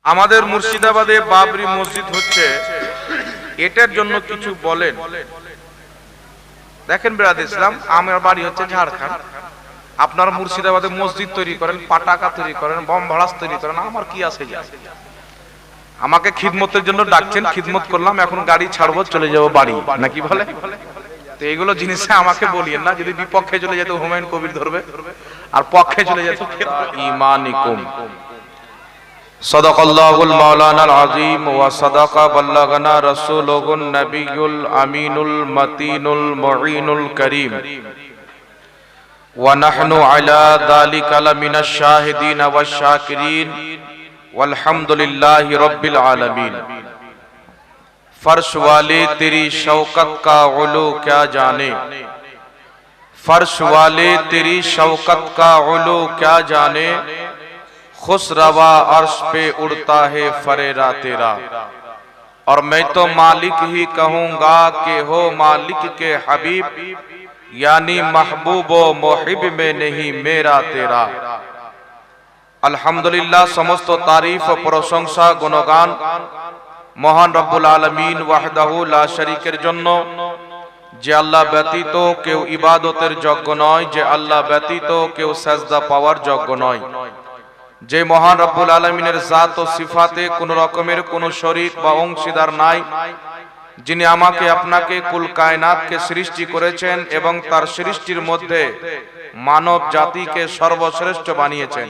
আমাদের মুর্শিদাবাদে বাবরি মসজিদ হচ্ছে, এটার জন্য কিছু বলেন। দেখেন বিরাদর ইসলাম, আমার বাড়ি হচ্ছে ঝাড়খণ্ড, আপনারা মুর্শিদাবাদে মসজিদ তৈরি করেন, পাটাকা তৈরি করেন, বম ভাড়াস তৈরি করেন, আমার কি আছে যায়? আমাকে খিদমতের জন্য ডাকছেন, খিদমত করলাম, এখন গাড়ি ছাড়বো, চলে যাবো বাড়ি, নাকি বলে? তো এইগুলো জিনিসে আমাকে বলিয়েন না। যদি বিপক্ষে চলে যেত হুমায়ুন কবির ধরবে, আর পক্ষে চলে যেত ইমানিকুম। সদাকাল্লাহুল মাওলানাল আযীম ওয়া সাদাকা বাল্লাগানা রাসূলুহুন নবিয়ুল আমিনুল মাতিনুল মুঈনুল কারীম ওয়া নাহনু আলা যালিকা লামিনাশ শাহিদিন ওয়াশ শাকিরিন वल्हम्दुलिल्लाहि रब्बिल आलमीन। फर्श वाले तेरी शौकत का उलू क्या जाने, फर्श वाले तेरी शौकत का उलू क्या जाने, खुसरवा अर्श पे उड़ता है फरेरा तेरा। और मैं तो मालिक ही कहूँगा कि हो मालिक के हबीब, यानी महबूब व मुहिब में नहीं मेरा तेरा। আলহামদুলিল্লাহ, সমস্ত তারিফ ও প্রশংসা গুণগান মহান রব্বুল আলামিন ওয়াহদাহু লা শারীকের জন্য, যে আল্লাহ ব্যতীত কেউ ইবাদতের যোগ্য নয়, যে আল্লাহ ব্যতীত কেউ সাজদা পাওয়ার যোগ্য নয়, যে মহান রব্বুল আলামিনের জাত ও সিফাতে কোন রকমের কোন শরীক বা অংশীদার নাই, যিনি আমাকে আপনাকে কুল কায়নাতকে সৃষ্টি করেছেন এবং তার সৃষ্টির মধ্যে মানব জাতিকে সর্বশ্রেষ্ঠ বানিয়েছেন,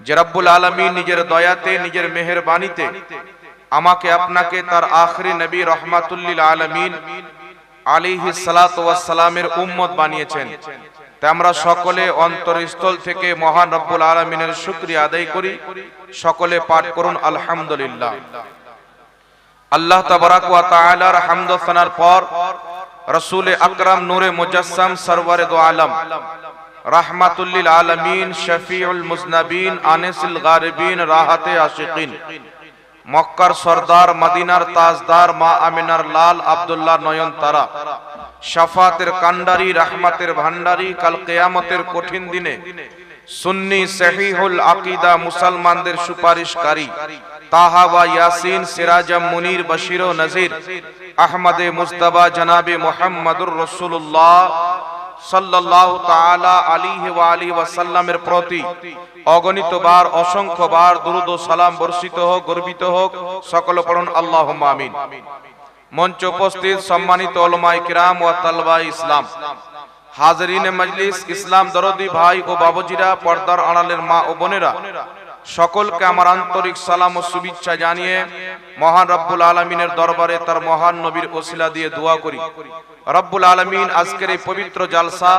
যে রব্বুল আলামিন নিজের দয়াতে নিজের মেহেরবানিতে আমাকে আপনাকে তার আখরি নবী রহমাতুল লিল আলামিন আলাইহিস সালাতু ওয়াস সালামের উম্মত বানিয়েছেন। তাই আমরা সকলে অন্তরস্থল থেকে মহান রব্বুল আলামিনের শুকরিয়া আদায় করি। সকলে পাঠ করুন আলহামদুলিল্লাহ। আল্লাহ তাবারাক ওয়া তাআলার হামদ ও সানার পর রাসূল আকরাম নূরে মুজাসসাম সরওয়ারে দো আলম रहमतुल लिल आलमीन शफीउल मुज़नबीन आनिसिल गारिबीन राहते आशिकीन मक्कार सरदार मदीनार ताजदार मा आमिनार लाल अब्दुल्लाह नयन तारा शफातेर कांडारी रहमतेर भांडारी कल कियामतेर कठिन दिने सुन्नी सहीहुल अकीदा मुसलमानदेर सुपारिशकारी ताहा व यासीन सिराजा मुनीर बशीर व नजीर अहमदे मुस्तफा जनाबे मुहम्मदुर रसूलुल्लाह সাল্লাল্লাহু তাআলা আলাইহি ওয়া আলিহি ওয়াসাল্লামের প্রতি অগণিত বার অসংখ্য বার দুরূদ ও সালাম বর্ষিত হোক, গর্বিত হোক। সকলে পড়ুন আল্লাহুম্মা আমিন। মঞ্চে উপস্থিত সম্মানিত উলামায়ে কিরাম ওয়া তালবায়ে ইসলাম, হাজিরিনে মজলিস, ইসলাম দরদি ভাই ও বাবুজিরা, পর্দার আড়ালের মা ও বোনেরা, সকলকে আমার আন্তরিক সালাম ও শুভেচ্ছা জানিয়ে মহান রব্বুল আলামিনের দরবারে তার মহান নবীর ওসিলা দিয়ে দোয়া করি, রব্বুল আলামিন আজকের এই পবিত্র জালসা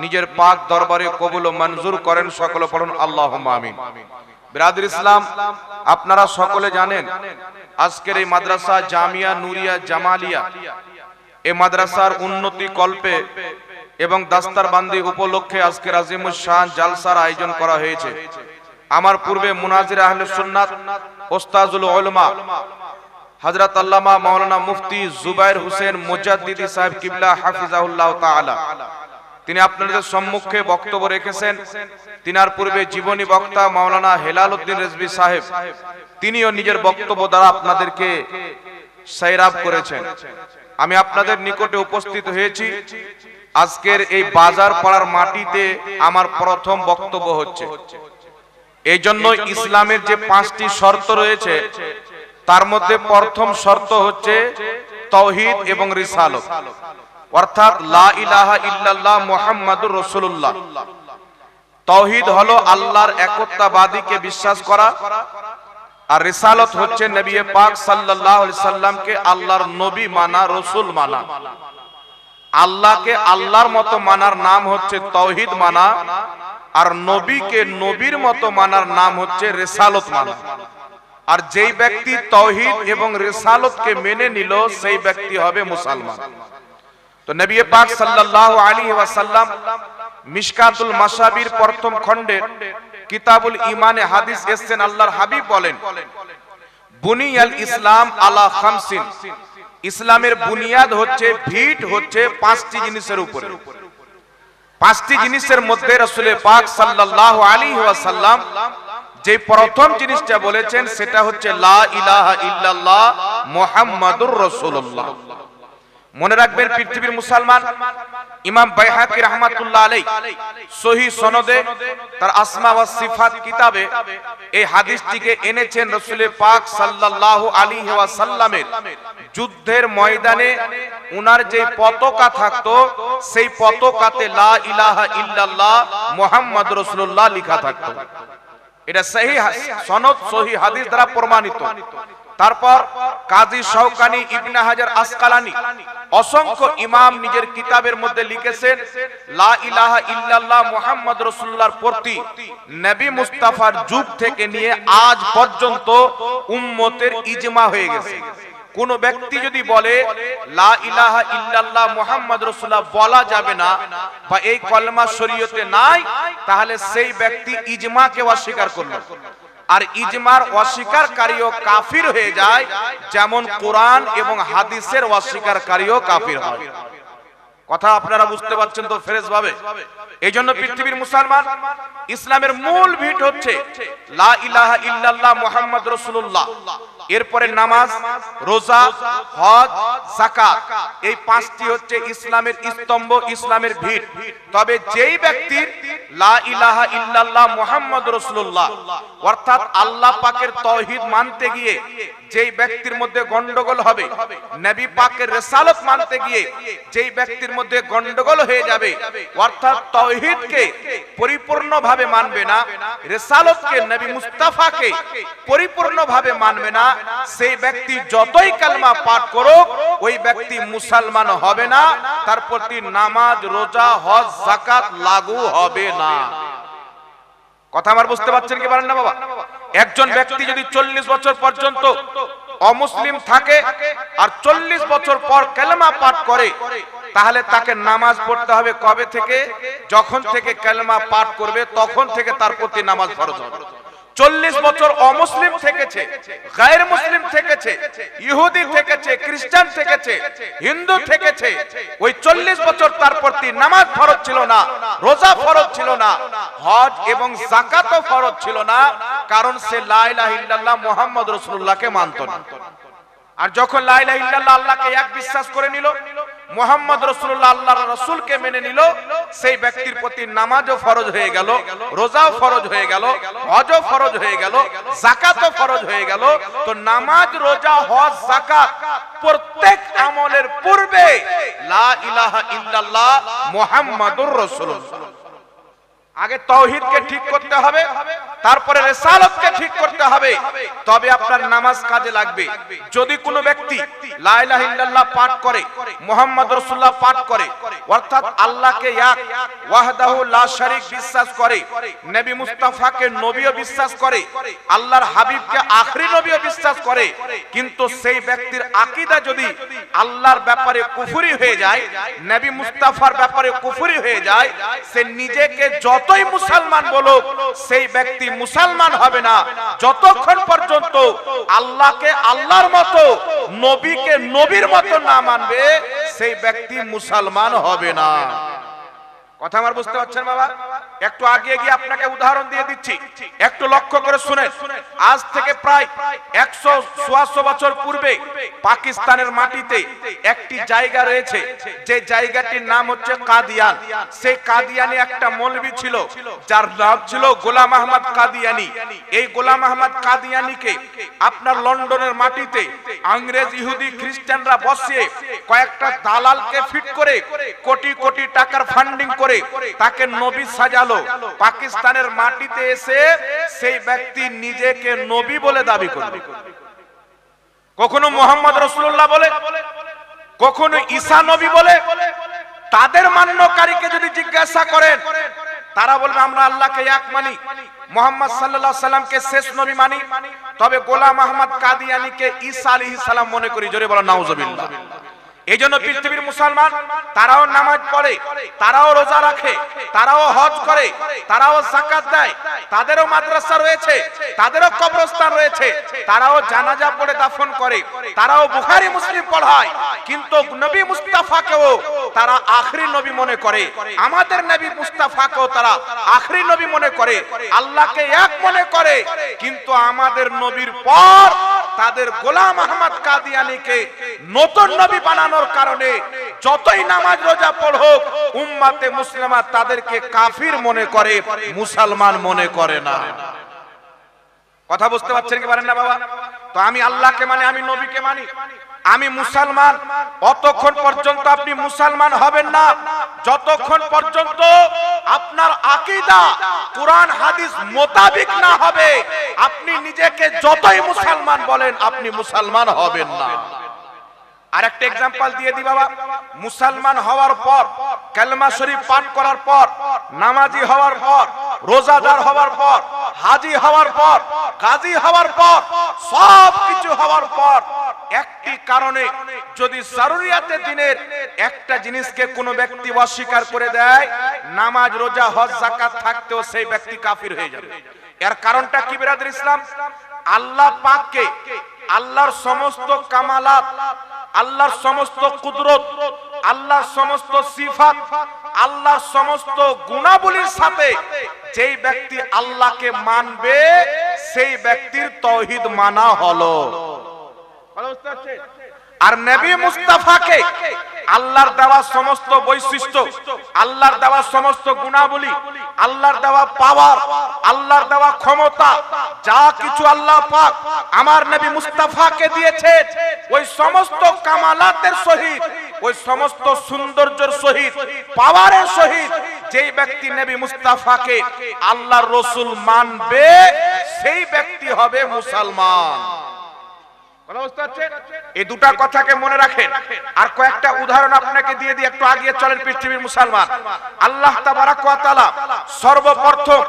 নিজের পাক দরবারে কবুল ও মঞ্জুর করেন। সকলে পড়ুন আল্লাহুম্মা আমিন। বিরাদর ইসলাম, আপনারা সকলে জানেন আজকের এই মাদ্রাসা জামিয়া নুরিয়া জামালিয়া, এই মাদ্রাসার উন্নতি কল্পে এবং দাস্তারবান্দি উপলক্ষে আজকের আজিমুস শান জালসার আয়োজন করা হয়েছে। আমার পূর্বে মুনাজির আহলে সুন্নাত ওস্তাজুল উলামা হযরত আল্লামা মাওলানা মুফতি জুবায়ের হোসেন মুজাদ্দিদি সাহেব কিবলা হাফিজাহুল্লাহ তাআলা, তিনি আপনাদের সম্মুখে বক্তব্য রেখেছেন। তিনার পূর্বে জীবনী বক্তা মাওলানা হেলাল উদ্দিন রিজভী সাহেব, তিনিও নিজের বক্তব্য দ্বারা আপনাদেরকে সাইরাব করেছেন। আমি আপনাদের নিকটে উপস্থিত হয়েছি আজকের এই বাজার পাড়ার মাটিতে আমার প্রথম বক্তব্য হচ্ছে। এই জন্য ইসলামের যে 5টি শর্ত রয়েছে তার মধ্যে প্রথম শর্ত হচ্ছে তাওহীদ এবং রিসালত, অর্থাৎ লা ইলাহা ইল্লাল্লাহ মুহাম্মাদুর রাসূলুল্লাহ। তাওহীদ হলো আল্লাহর একত্ববাদীকে বিশ্বাস করা, আর রিসালত হচ্ছে নবী পাক সাল্লাল্লাহু আলাইহি সাল্লামকে আল্লাহর নবী মানা, রাসূল মানা। আল্লাহকে আল্লাহর মতো মানার নাম হচ্ছে তাওহীদ মানা, আর নবীকে নবীর মতো মানার নাম হচ্ছে রিসালত মানা। আর যেই ব্যক্তি তাওহীদ এবং রিসালতকে মেনে নিল সেই ব্যক্তি হবে মুসলমান। তো নবী পাক সাল্লাল্লাহু আলাইহি ওয়াসাল্লাম মিশকাতুল মাসাবির প্রথম খণ্ডে কিতাবুল ঈমানে হাদিস এসেছেন, আল্লাহর হাবিব বলেন, বুনিয়াল ইসলাম আলা খামসিন, ইসলামের বুনিয়াদ হচ্ছে, ভিত হচ্ছে 5টি জিনিসের উপরে। 5টি জিনিসের মধ্যে রাসূল পাক সাল্লাল্লাহু আলাইহি ওয়াসাল্লাম যে প্রথম জিনিসটা বলেছেন সেটা হচ্ছে লা ইলাহা ইল্লাল্লাহ মুহাম্মাদুর রাসূলুল্লাহ। মনে রাখবেন পৃথিবীর মুসলমান ইমাম বাইহাকি রাহমাতুল্লাহ আলাইহি সহিহ সনদে তার আসমা ওয়াস সিফাত কিতাবে এই হাদিসটিকে এনেছেন রাসূল পাক সাল্লাল্লাহু আলাইহি ওয়াসাল্লামের যুদ্ধের ময়দানে উনার যে পতাকা থাকতো সেই পতাকাতে লা ইলাহা ইল্লাল্লাহ মুহাম্মাদুর রাসূলুল্লাহ লেখা থাকতো। এটা সহিহ সনদ সহিহ হাদিস দ্বারা প্রমাণিত। তারপর কাজী শাওকানি ইবনে হাজার আসকালানি অসংখ্য ইমাম নিজের কিতাবের মধ্যে লিখেছেন লা ইলাহা ইল্লাল্লাহ মুহাম্মদ রাসূলুল্লাহর প্রতি নবী মুস্তাফার যুগ থেকে নিয়ে আজ পর্যন্ত উম্মতের ইজমা হয়ে গেছে। কোন ব্যক্তি যদি বলে লা ইলাহা ইল্লাল্লাহ মুহাম্মদ রাসূলুল্লাহ বলা যাবে না বা এই কলমা শরীয়তে নাই, তাহলে সেই ব্যক্তি ইজমাকে অস্বীকার করলো। আর ইজমার অস্বীকারকারীও কাফির হয়ে যায়, যেমন কোরআন এবং হাদিসের অস্বীকারকারীও কাফির হয়। কথা আপনারা বুঝতে পারছেন তো ফ্রেশ ভাবে? এইজন্য পৃথিবীর মুসলমান ইসলামের মূল ভিত হচ্ছে লা ইলাহা ইল্লাল্লাহ মুহাম্মদ রাসূলুল্লাহ, এরপরে নামাজ, রোজা, হজ, যাকাত, এই পাঁচটি হচ্ছে ইসলামের স্তম্ভ, ইসলামের ভিত। তবে যেই ব্যক্তির লা ইলাহা ইল্লাল্লাহ মুহাম্মদ রাসূলুল্লাহ অর্থাৎ আল্লাহ পাকের তাওহীদ মানতে গিয়ে যেই ব্যক্তির মধ্যে গন্ডগোল হবে, নবী পাকের রিসালাত মানতে গিয়ে যেই ব্যক্তির মধ্যে গন্ডগোল হয়ে যাবে, অর্থাৎ তাওহীদকে পরিপূর্ণভাবে মানবে না, রিসালাতকে নবী মুস্তাফাকে পরিপূর্ণভাবে মানবে না, সেই ব্যক্তি যতই কালমা পাঠ করুক ওই ব্যক্তি মুসলমান হবে না, তার প্রতি নামাজ, রোজা, হজ, যাকাত লাগু হবে না। কথা আমার বুঝতে পারছেন কি পারেন না বাবা? একজন ব্যক্তি যদি 40 বছর পর্যন্ত অমুসলিম থাকে আর 40 বছর পর কালেমা পাঠ করে, তাহলে তাকে নামাজ পড়তে হবে কবে থেকে? যখন থেকে কালেমা পাঠ করবে তখন থেকে তার প্রতি নামাজ ফরজ হবে। 40 বছর অমুসলিম থেকেছে, গায়র মুসলিম থেকেছে, ইহুদি থেকেছে, খ্রিস্টান থেকেছে, হিন্দু থেকেছে, ওই 40 বছর তার প্রতি নামাজ ফরজ ছিল না, রোজা ফরজ ছিল না, হজ এবং যাকাতও ফরজ ছিল না, কারণ সে লা ইলাহা ইল্লাল্লাহ মুহাম্মদ রাসূলুল্লাহকে মানত না। আর যখন লা ইলাহা ইল্লাল্লাহ আল্লাহকে এক বিশ্বাস করে নিল, মুহাম্মদ রাসূলুল্লাহ আল্লাহর রাসূলকে মেনে নিল, সেই ব্যক্তির প্রতি নামাজও ফরজ হয়ে গেল, রোজাও ফরজ হয়ে গেল, হজও ফরজ হয়ে গেল, যাকাতও ফরজ হয়ে গেল। তো নামাজ, রোজা, হজ, যাকাত প্রত্যেক আমলের পূর্বে লা ইলাহা ইল্লাল্লাহ মুহাম্মাদুর রাসূলুল্লাহ। আগে তাওহীদকে ঠিক করতে হবে, তারপরে রিসালাতকে ঠিক করতে হবে, তবে আপনার নামাজ কাজে লাগবে। যদি কোনো ব্যক্তি লা ইলাহা ইল্লাল্লাহ পাঠ করে, মুহাম্মদ রাসূলুল্লাহ পাঠ করে, অর্থাৎ আল্লাহকে এক ওয়াহদাহু লা শারীক বিশ্বাস করে, নবী মুস্তাফাকে নবীও বিশ্বাস করে, আল্লাহর হাবিবকে আখরি নবীও বিশ্বাস করে, কিন্তু সেই ব্যক্তির আকীদা যদি আল্লাহর ব্যাপারে কুফরি হয়ে যায়, নবী মুস্তাফার ব্যাপারে কুফরি হয়ে যায়, সে নিজেকে যতই মুসলমান বলুক সেই ব্যক্তি মুসলমান হবে না যতক্ষণ পর্যন্ত আল্লাহকে আল্লাহর মতো, নবীকে নবীর মতো না মানবে, সেই ব্যক্তি মুসলমান হবে না। কথা আমার বুঝতে পারছেন বাবা? একটু আগে গিয়ে আপনাকে উদাহরণ দিয়ে দিচ্ছি, একটু লক্ষ্য করে শুনেন। আজ থেকে প্রায় 100-150 বছর পূর্বে পাকিস্তানের মাটিতে একটি জায়গা রয়েছে, যে জায়গাটির নাম হচ্ছে কাদিয়ান। সেই কাদিয়ানি একটা মৌলবী ছিল, যার নাম ছিল গোলাম আহমদ কাদিয়ানি। এই গোলাম আহমদ কাদিয়ানিকে আপনার লন্ডনের মাটিতে ইংরেজ, ইহুদি, খ্রিস্টানরা বসিয়ে কয়েকটা দালালকে ফিট করে কোটি কোটি টাকার ফান্ডিং করে তাকে নবী সাজালো। পাকিস্তানের মাটিতে এসে সেই ব্যক্তি নিজেকে নবী বলে দাবি করবে, কখনো মুহাম্মদ রাসূলুল্লাহ বলে, কখনো ঈসা নবী বলে। তাদের মান্যকারীকে যদি জিজ্ঞাসা করেন, তারা বলবে আমরা আল্লাহকে এক মানি, মুহাম্মদ সাল্লাল্লাহু আলাইহি সাল্লামকে শেষ নবী মানি, তবে গোলাম আহমদ কাদিয়ানীকে ঈসা আলাইহিস সালাম মনে করি। জোরে বলো নাউজুবিল্লাহ। এই জন্য পৃথিবীর মুসলমান তারাও নামাজ পড়ে, তারাও রোজা রাখে, তারাও হজ করে, তারাও যাকাত দেয়, তাদেরও মাদ্রাসা রয়েছে, তাদেরও কবরস্থান রয়েছে, তারাও জানাজা পড়ে দাফন করে, তারাও বুখারী মুসলিম পড়ায়, কিন্তু নবী মুস্তাফাকেও তারা আখরি নবী মনে করে, আমাদের নবী মুস্তাফাকেও তারা আখরি নবী মনে করে, আল্লাহকে এক মনে করে। কিন্তু আমাদের নবীর পর তাদের গোলাম আহমদ কাদিয়ানীকে নতুন নবী বানানোর কারণে যতই নামাজ রোজা পড়ুক উম্মাতে মুসলিমা তাদেরকে কাফির মনে করে, মুসলমান মনে করে না। কথা বুঝতে পারছেন কি পারেন না বাবা? তো আমি আল্লাহকে মানি, আমি নবীকে মানি, আমি মুসলমান। অতক্ষণ পর্যন্ত আপনি মুসলমান হবেন না যতক্ষণ পর্যন্ত আপনার আকীদা কুরআন হাদিস মোতাবেক না হবে। আপনি নিজেকে যতই মুসলমান বলেন আপনি মুসলমান হবেন না। আরেকটা एग्जांपल দিয়ে দি বাবা। মুসলমান হওয়ার পর, কালেমা শরীফ পাঠ করার পর, নামাজি হওয়ার পর, রোজাদার হওয়ার পর, হাজী হওয়ার পর, গাজী হওয়ার পর, সব কিছু হওয়ার পর একটি কারণে যদি জরুরিয়াতে দিনের একটা জিনিসকে কোনো ব্যক্তি অস্বীকার করে দেয়, নামাজ রোজা হজ যাকাত থাকতেও সেই ব্যক্তি কাফির হয়ে যাবে। এর কারণটা কি বিরাদর ইসলাম? আল্লাহ পাককে আল্লাহর সমস্ত কামালাত, আল্লাহর সমস্ত কুদরত, আল্লাহর সমস্ত সিফাত, আল্লাহর সমস্ত গুণাবলীর সাথে যেই ব্যক্তি আল্লাহকে মানবে সেই ব্যক্তির তাওহীদ মানা হলো। আর নবী মুস্তাফাকে আল্লাহর দেওয়া সমস্ত বৈশিষ্ট্য, আল্লাহর দেওয়া সমস্ত গুণাবলী, আল্লাহর দেওয়া পাওয়ার, আল্লাহর দেওয়া ক্ষমতা, যা কিছু আল্লাহ পাক আমার নবী মুস্তাফাকে দিয়েছে ওই সমস্ত কামালাতের সহিত, ওই সমস্ত সৌন্দর্যের সহিত, পাওয়ারের সহিত যেই ব্যক্তি নবী মুস্তাফাকে আল্লাহর রাসূল মানবে সেই ব্যক্তি হবে মুসলমান। এই দুটা কথাকে মনে রাখেন। আর কয়েকটা উদাহরণ আপনাকে দিয়ে দিয়ে একটু আগিয়ে চলেন পৃথিবীর মুসলমান। আল্লাহ তাবারাক ওয়া তাআলা সর্বপ্রথম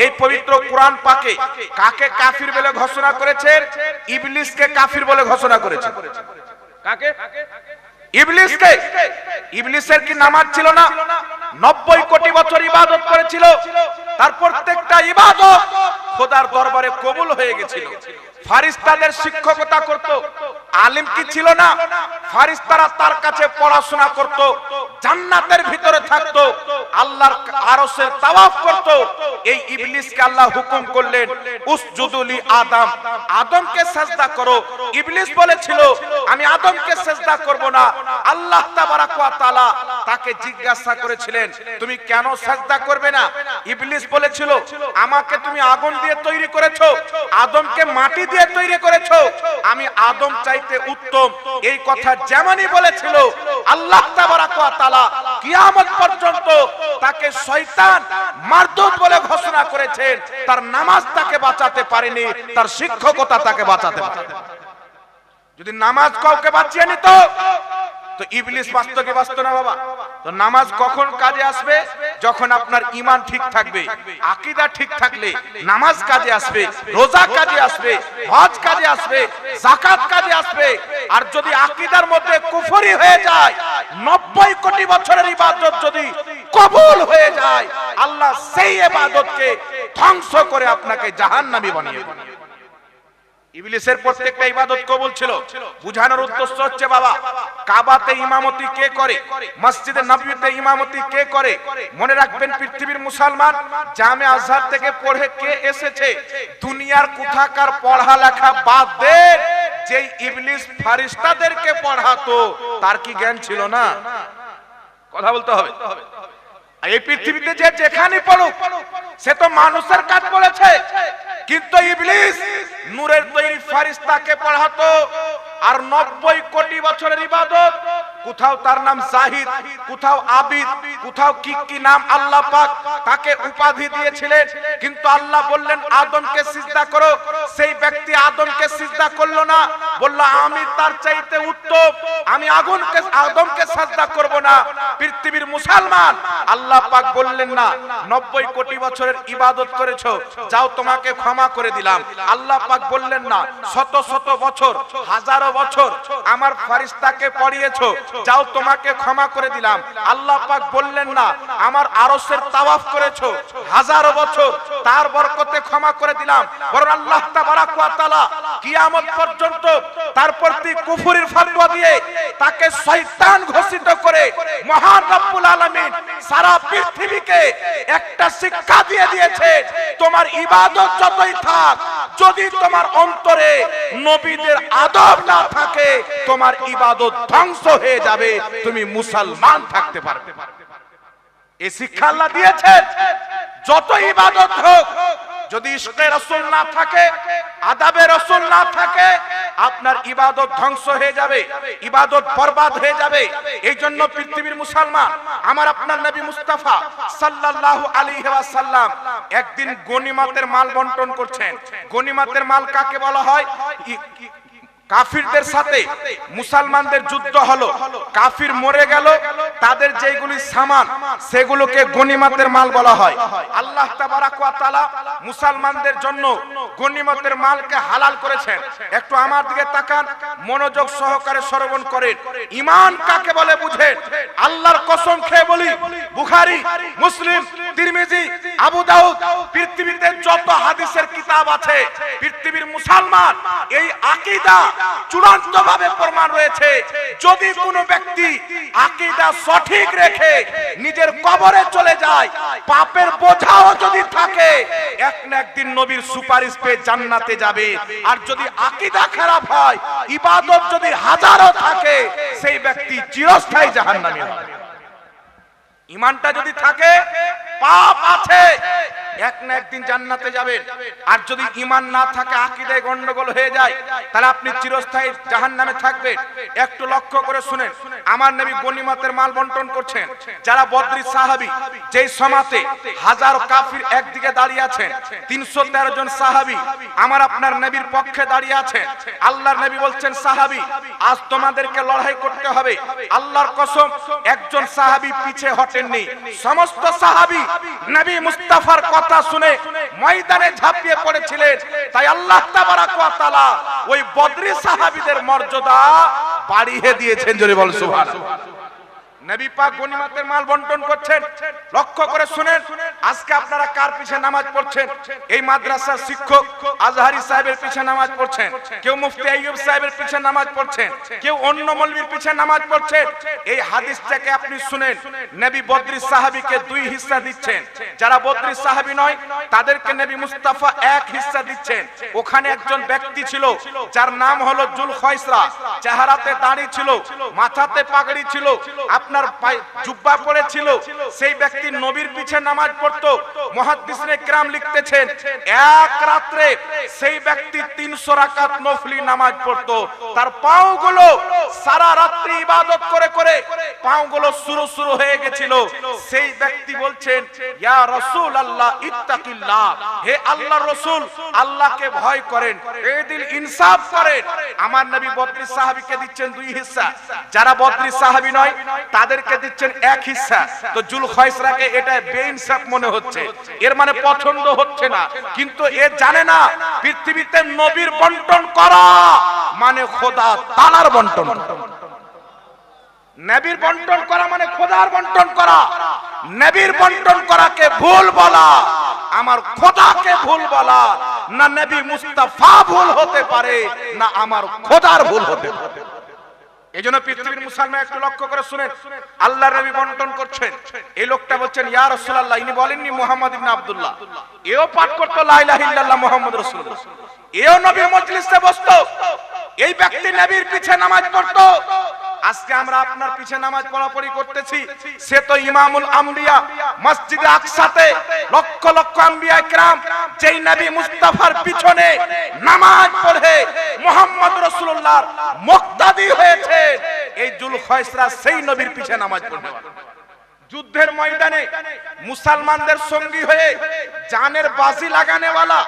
এই পবিত্র কোরআন পাকে কাকে কাফির বলে ঘোষণা করেছেন? ইবলিসকে কাফির বলে ঘোষণা করেছেন। কাকে? ইবলিসকে। ইবলিসের কি নামাজ ছিল না? 90 কোটি বছর ইবাদত করেছিল, তার প্রত্যেকটা ইবাদত খোদার দরবারে কবুল হয়ে গেছিল। ফারিস্তাদের শিক্ষকতা করত, আলিম কি ছিল না? ফারিস্তারা তার কাছে পড়াশোনা করত, জান্নাতের ভিতরে থাকতো, আল্লাহর আরশের তাওয়াফ করত। এই ইবলিসকে আল্লাহ হুকুম করলেন উসজুদু লি আদম, আদমকে সিজদা করো। ইবলিস বলেছিল আমি আদমকে সিজদা করব না। আল্লাহ তাবারাক ওয়া তাআলা তাকে জিজ্ঞাসা করেছিলেন তুমি কেন সিজদা করবে না? ইবলিস বলেছিল আমাকে তুমি আগুন দিয়ে তৈরি করেছো, আদমকে মাটি দিয়ে তৈরি করেছো, আমি আদম চাইতে উত্তম। এই কথা যেমনই বলেছিল আল্লাহ তাবারাক ওয়া তাআলা কিয়ামত পর্যন্ত তাকে শয়তান মারদুদ বলে ঘোষণা করেছেন। তার নামাজ তাকে বাঁচাতে পারেনি, তার শিক্ষকতা তাকে বাঁচাতে পারেনি। যদি নামাজ কাউকে বাঁচিয়ে নিত তো ইবলিস বাঁচত কি বাঁচত না বাবা? তো নামাজ কখন কাজে আসবে? যখন আপনার ঈমান ঠিক থাকবে, আকীদা ঠিক থাকলে নামাজ কাজে আসবে, রোজা কাজে আসবে, হজ কাজে আসবে, যাকাত কাজে আসবে। আর যদি আকীদার মধ্যে কুফরি হয়ে যায়, 90 কোটি বছরের ইবাদত যদি কবুল হয়ে যায়, আল্লাহ সেই ইবাদতকে ধ্বংস করে আপনাকে জাহান্নামী বানিয়ে দেবে। ইবলিসের প্রত্যেকটা ইবাদত কবুল ছিল। বুঝানোর উদ্দেশ্য হচ্ছে বাবা, কাবাতে ইমামতি কে করে, মসজিদে নববীতে ইমামতি কে করে? মনে রাখবেন পৃথিবীর মুসলমান, জামে আজহার থেকে পড়ে কে এসেছে? দুনিয়ার কোথাকার পড়ালেখা বাদ দে, যেই ইবলিস ফারিস্তাদেরকে পড়াতো তার কি জ্ঞান ছিল না? কথা বলতে হবে। এই পৃথিবীতে যে যেখানে পড়ুক সে তো মানুষের কাজ বলেছে, কিন্তু ইবলিস নূরের তৈরি ফারিস্তাকে পড়াতো। আর 90 কোটি বছরের ইবাদত, কোথাও তার নাম জাহিদ, কোথাও আবিদ, কোথাও কি কি নাম আল্লাহ পাক তাকে উপাধি দিয়েছিলেন। কিন্তু আল্লাহ বললেন আদমকে সিজদা করো, সেই ব্যক্তি আদমকে সিজদা করলো না, বলল আমি তার চাইতে উত্তম, আমি আদমকে সিজদা করব না। পৃথিবীর মুসলমান, আল্লাহ পাক বললেন না 90 কোটি বছরের ইবাদত করেছো, যাও তোমাকে ক্ষমা করে দিলাম। আল্লাহ পাক বললেন না শত শত বছর, হাজারো বছর আমার ফারিস্তাকে পড়িয়েছো, যাও তোমাকে ক্ষমা করে দিলাম। আল্লাহ পাক বললেন না আমার আরশের তাওয়াফ করেছো হাজারো বছর, তার বরকতে ক্ষমা করে দিলাম। বরং আল্লাহ তাবারাক ওয়া তাআলা কিয়ামত পর্যন্ত তার প্রতি কুফরির ফতোয়া দিয়ে তাকে শয়তান ঘোষিত করে মহান রব্বুল আলামিন সারা পৃথিবীকে একটা শিক্ষা দিয়ে দিয়েছে, তোমার ইবাদত যতই থাক, যদি তোমার অন্তরে নবীদের আদব না থাকে তোমার ইবাদত ধ্বংস হয়ে যাবে, তুমি মুসলমান থাকতে পারবে না। এই শিক্ষা আল্লাহ দিয়েছেন। যত ইবাদত হোক, যদি ইশকে রাসূল না থাকে, আদাবে রাসূল না থাকে, আপনার ইবাদত ধ্বংস হয়ে যাবে, ইবাদত বরবাদ হয়ে যাবে। এই জন্য পৃথিবীর মুসলমান, আমার আপনার নবী মুস্তাফা সাল্লাল্লাহু আলাইহি ওয়াসাল্লাম একদিন গনিমতের মাল বন্টন করছেন। গনিমতের মাল কাকে বলা হয়? কাফিরদের সাথে মুসলমানদের যুদ্ধ হলো, কাফির মরে গেল, তাদের যেগুলি সামান সেগুলোকে গনিমতের মাল বলা হয়। আল্লাহ তাবারাক ওয়া তাআলা মুসলমানদের জন্য গনিমতের মালকে হালাল করেছেন। একটু আমার দিকে তাকান, মনোযোগ সহকারে শ্রবণ করেন। ঈমান কাকে বলে বুঝেন। আল্লাহর কসম খেয়ে বলি, বুখারী, মুসলিম, তিরমিজি, আবু দাউদ, পৃথিবীতে যত হাদিসের কিতাব আছে, পৃথিবীর মুসলমান এই আকীদা চূড়ান্তভাবে প্রমাণ রয়েছে। যদি কোনো ব্যক্তি আকীদা সঠিক রেখে নিজের কবরে চলে যায়, পাপের বোঝাও যদি থাকে, এক না একদিন নবীর সুপারিশ পেয়ে জান্নাতে যাবে। আর যদি আকীদা খারাপ হয়, ইবাদত যদি হাজারও থাকে, সেই ব্যক্তি চিরস্থায়ী জাহান্নামী হবে। ঈমানটা যদি থাকে, পাপ আছে, এক না একদিন জান্নাতে যাবেন। আর যদি ঈমান না থাকে, আকীদায় গন্ডগোল হয়ে যায়, তাহলে আপনি চিরস্থায়ী জাহান্নামে থাকবেন। একটু লক্ষ্য করে শুনেন, আমার নবী গনিমতের মাল বন্টন করছেন। যারা বদরি সাহাবী, যেই সমাতে হাজার কাফির একদিকে দাঁড়িয়ে আছেন, 313 জন সাহাবী আমার আপনার নবীর পক্ষে দাঁড়িয়ে আছেন। আল্লাহর নবী বলছেন, সাহাবী আজ তোমাদেরকে লড়াই করতে হবে। আল্লাহর কসম, একজন সাহাবী পিছে হটেননি। সমস্ত সাহাবী নবী মুস্তাফার কথা শুনে ময়দানে ঝাঁপিয়ে পড়েছিলেন। তাই আল্লাহ তাবারাক ওয়া তাআলা ওই বদরি সাহাবীদের মর্যাদা বাড়িয়ে দিয়েছেন। জোরে বল সুবহানাল্লাহ। নবী পাক গনিমতের মাল বন্টন করছেন। লক্ষ্য করে শুনেন, আজকে আপনারা কার পিছে নামাজ পড়ছেন? এই মাদ্রাসার শিক্ষক আজহারি সাহেবের পিছে নামাজ পড়ছেন, কেউ মুফতি আইয়ুব সাহেবের পিছে নামাজ পড়ছেন, কেউ অন্য মৌলভীর পিছে নামাজ পড়ছেন। এই হাদিসটাকে আপনি শুনেন, নবী বদরি সাহাবীকে 2 হিস্সা দিচ্ছেন। যারা বদরি সাহাবী নয়, তাদেরকে নবী মুস্তাফা 1 হিস্সা দিচ্ছেন। ওখানে একজন ব্যক্তি ছিল, যার নাম হলো জুলখায়সরা। চেহারাতে দাড়ি ছিল, মাথাতে পাগড়ি ছিল, আপনার জুব্বা পড়েছিল। সেই ব্যক্তি নবীর পিছে নামাজ পড়তো। মুহাদ্দিসিনে কিরাম লিখতেছেন, এক রাতে সেই ব্যক্তি 300 রাকাত নফলি নামাজ পড়তো। তার পাওগুলো সারা রাত্রি ইবাদত করে করে পাওগুলো শুরু হয়ে গেছিল। সেই ব্যক্তি বলছেন, ইয়া রাসূলুল্লাহ ইত্তাকিল্লাহ, হে আল্লাহর রাসূল, আল্লাহকে ভয় করেন, এদিল ইনসাফ করেন। আমার নবী বদরি সাহাবীকে দিচ্ছেন 2 হিস্সা। যারা বদরি সাহাবী নয়, তাদেরকে দিচ্ছেন 1 হিস্সা। তো জুলখায়সরাকে এটা বেইনসাফ মনে হচ্ছে, এর মানে পছন্দ হচ্ছে না। কিন্তু এ জানে না, পৃথিবীতে নবীর বন্টন করা মানে খোদা তাআলার বন্টন। নবীর বন্টন করা মানে খোদার বন্টন করা। নবীর বন্টন করাকে ভুল বলা আমার খোদাকে ভুল বলা। না নবী মুস্তাফা ভুল হতে পারে, না আমার খোদার ভুল হতে পারে। এজন্য পৃথিবীর মুসলমান একটু লক্ষ্য করে শুনেন, আল্লাহর নবী বন্টন করছেন। এই লোকটা বলছেন, ইয়া রাসূলুল্লাহ, ইনি বলেননি মুহাম্মদ ইবনে আব্দুল্লাহ। এও পাঠ করতো লা ইলাহা ইল্লাল্লাহ মুহাম্মাদুর রাসূলুল্লাহ। এও নবীর মজলিসে বসতো। এই ব্যক্তি নবীর পিছে নামাজ পড়তো। আজকে আমরা আপনার পিছে নামাজ পড়াপড়ি করতেছি, সে তো ইমামুল আম্বিয়া। মসজিদে আকসাতে লক্ষ লক্ষ আম্বিয়া কিরাম যেই নবী মুস্তাফার পিছনে নামাজ পড়ে মুহাম্মদ রাসূলুল্লাহর মুক্তাদি হয়েছে, এই জুলখায়সরা সেই নবীর পিছে নামাজ পড়বে। যুদ্ধের ময়দানে মুসলমানদের সঙ্গী হয়ে জানের বাজি লাগানেওয়ালা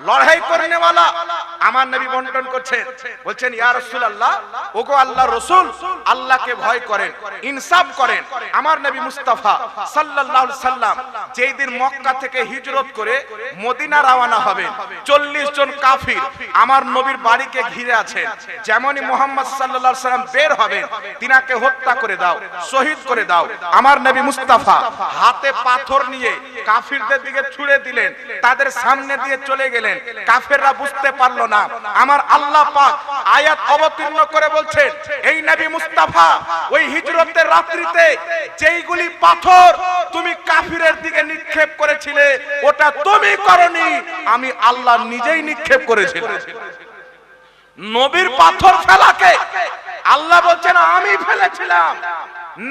লড়াই করনেওয়ালা আমার নবী বন্টন করছেন, বলছেন ইয়া রাসূলুল্লাহ, ওগো আল্লাহর রাসূল, আল্লাহকে ভয় করেন, ইনসাফ করেন। আমার নবী মুস্তাফা সাল্লাল্লাহু আলাইহি সাল্লাম যেই দিন মক্কা থেকে হিজরত করে মদিনা রওনা হবেন, 40 জন কাফির আমার নবীর বাড়িকে ঘিরে আছেন। যেমনই মুহাম্মদ সাল্লাল্লাহু আলাইহি সাল্লাম বের হবেন, তিনাকে হত্যা করে দাও, শহীদ করে দাও। আমার নবী মুস্তাফা হাতে পাথর নিয়ে কাফিরদের দিকে ছুড়ে দিলেন, তাদের সামনে দিয়ে চলে গেলেন। কাফেররা বুঝতে পারলো না। আমার আল্লাহ পাক আয়াত অবতীর্ণ করে বলছেন, এই নবী মুস্তাফা ওই হিজরতের রাত্রিতে যেইগুলি পাথর তুমি কাফিরের দিকে নিক্ষেপ করেছিলে, ওটা তুমি করনি, আমি আল্লাহ নিজেই নিক্ষেপ করেছিলাম। নবীর পাথর ফেলাকে আল্লাহ বলছেন আমি ফেলেছিলাম।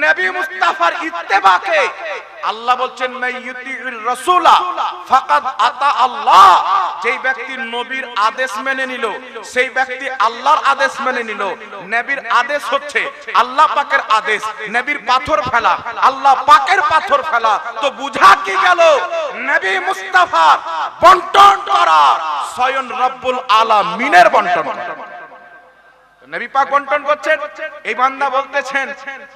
নবী মুস্তাফার ইত্তেবাকে আল্লাহ বলছেন মাইয়ুতির রাসূলা ফাকাদ আতা আল্লাহ। যেই ব্যক্তি নবীর আদেশ মেনে নিল, সেই ব্যক্তি আল্লাহর আদেশ মেনে নিল। নবীর আদেশ হচ্ছে আল্লাহ পাকের আদেশ, নবীর পাথর ফেলা আল্লাহ পাকের পাথর ফেলা। তো বুঝা কি গেল, নবী মুস্তাফা বন্টন করা স্বয়ং রব্বুল আলামিনের বন্টন করা। নবী পাক বন্টন করছেন, এই বান্দা বলতেছেন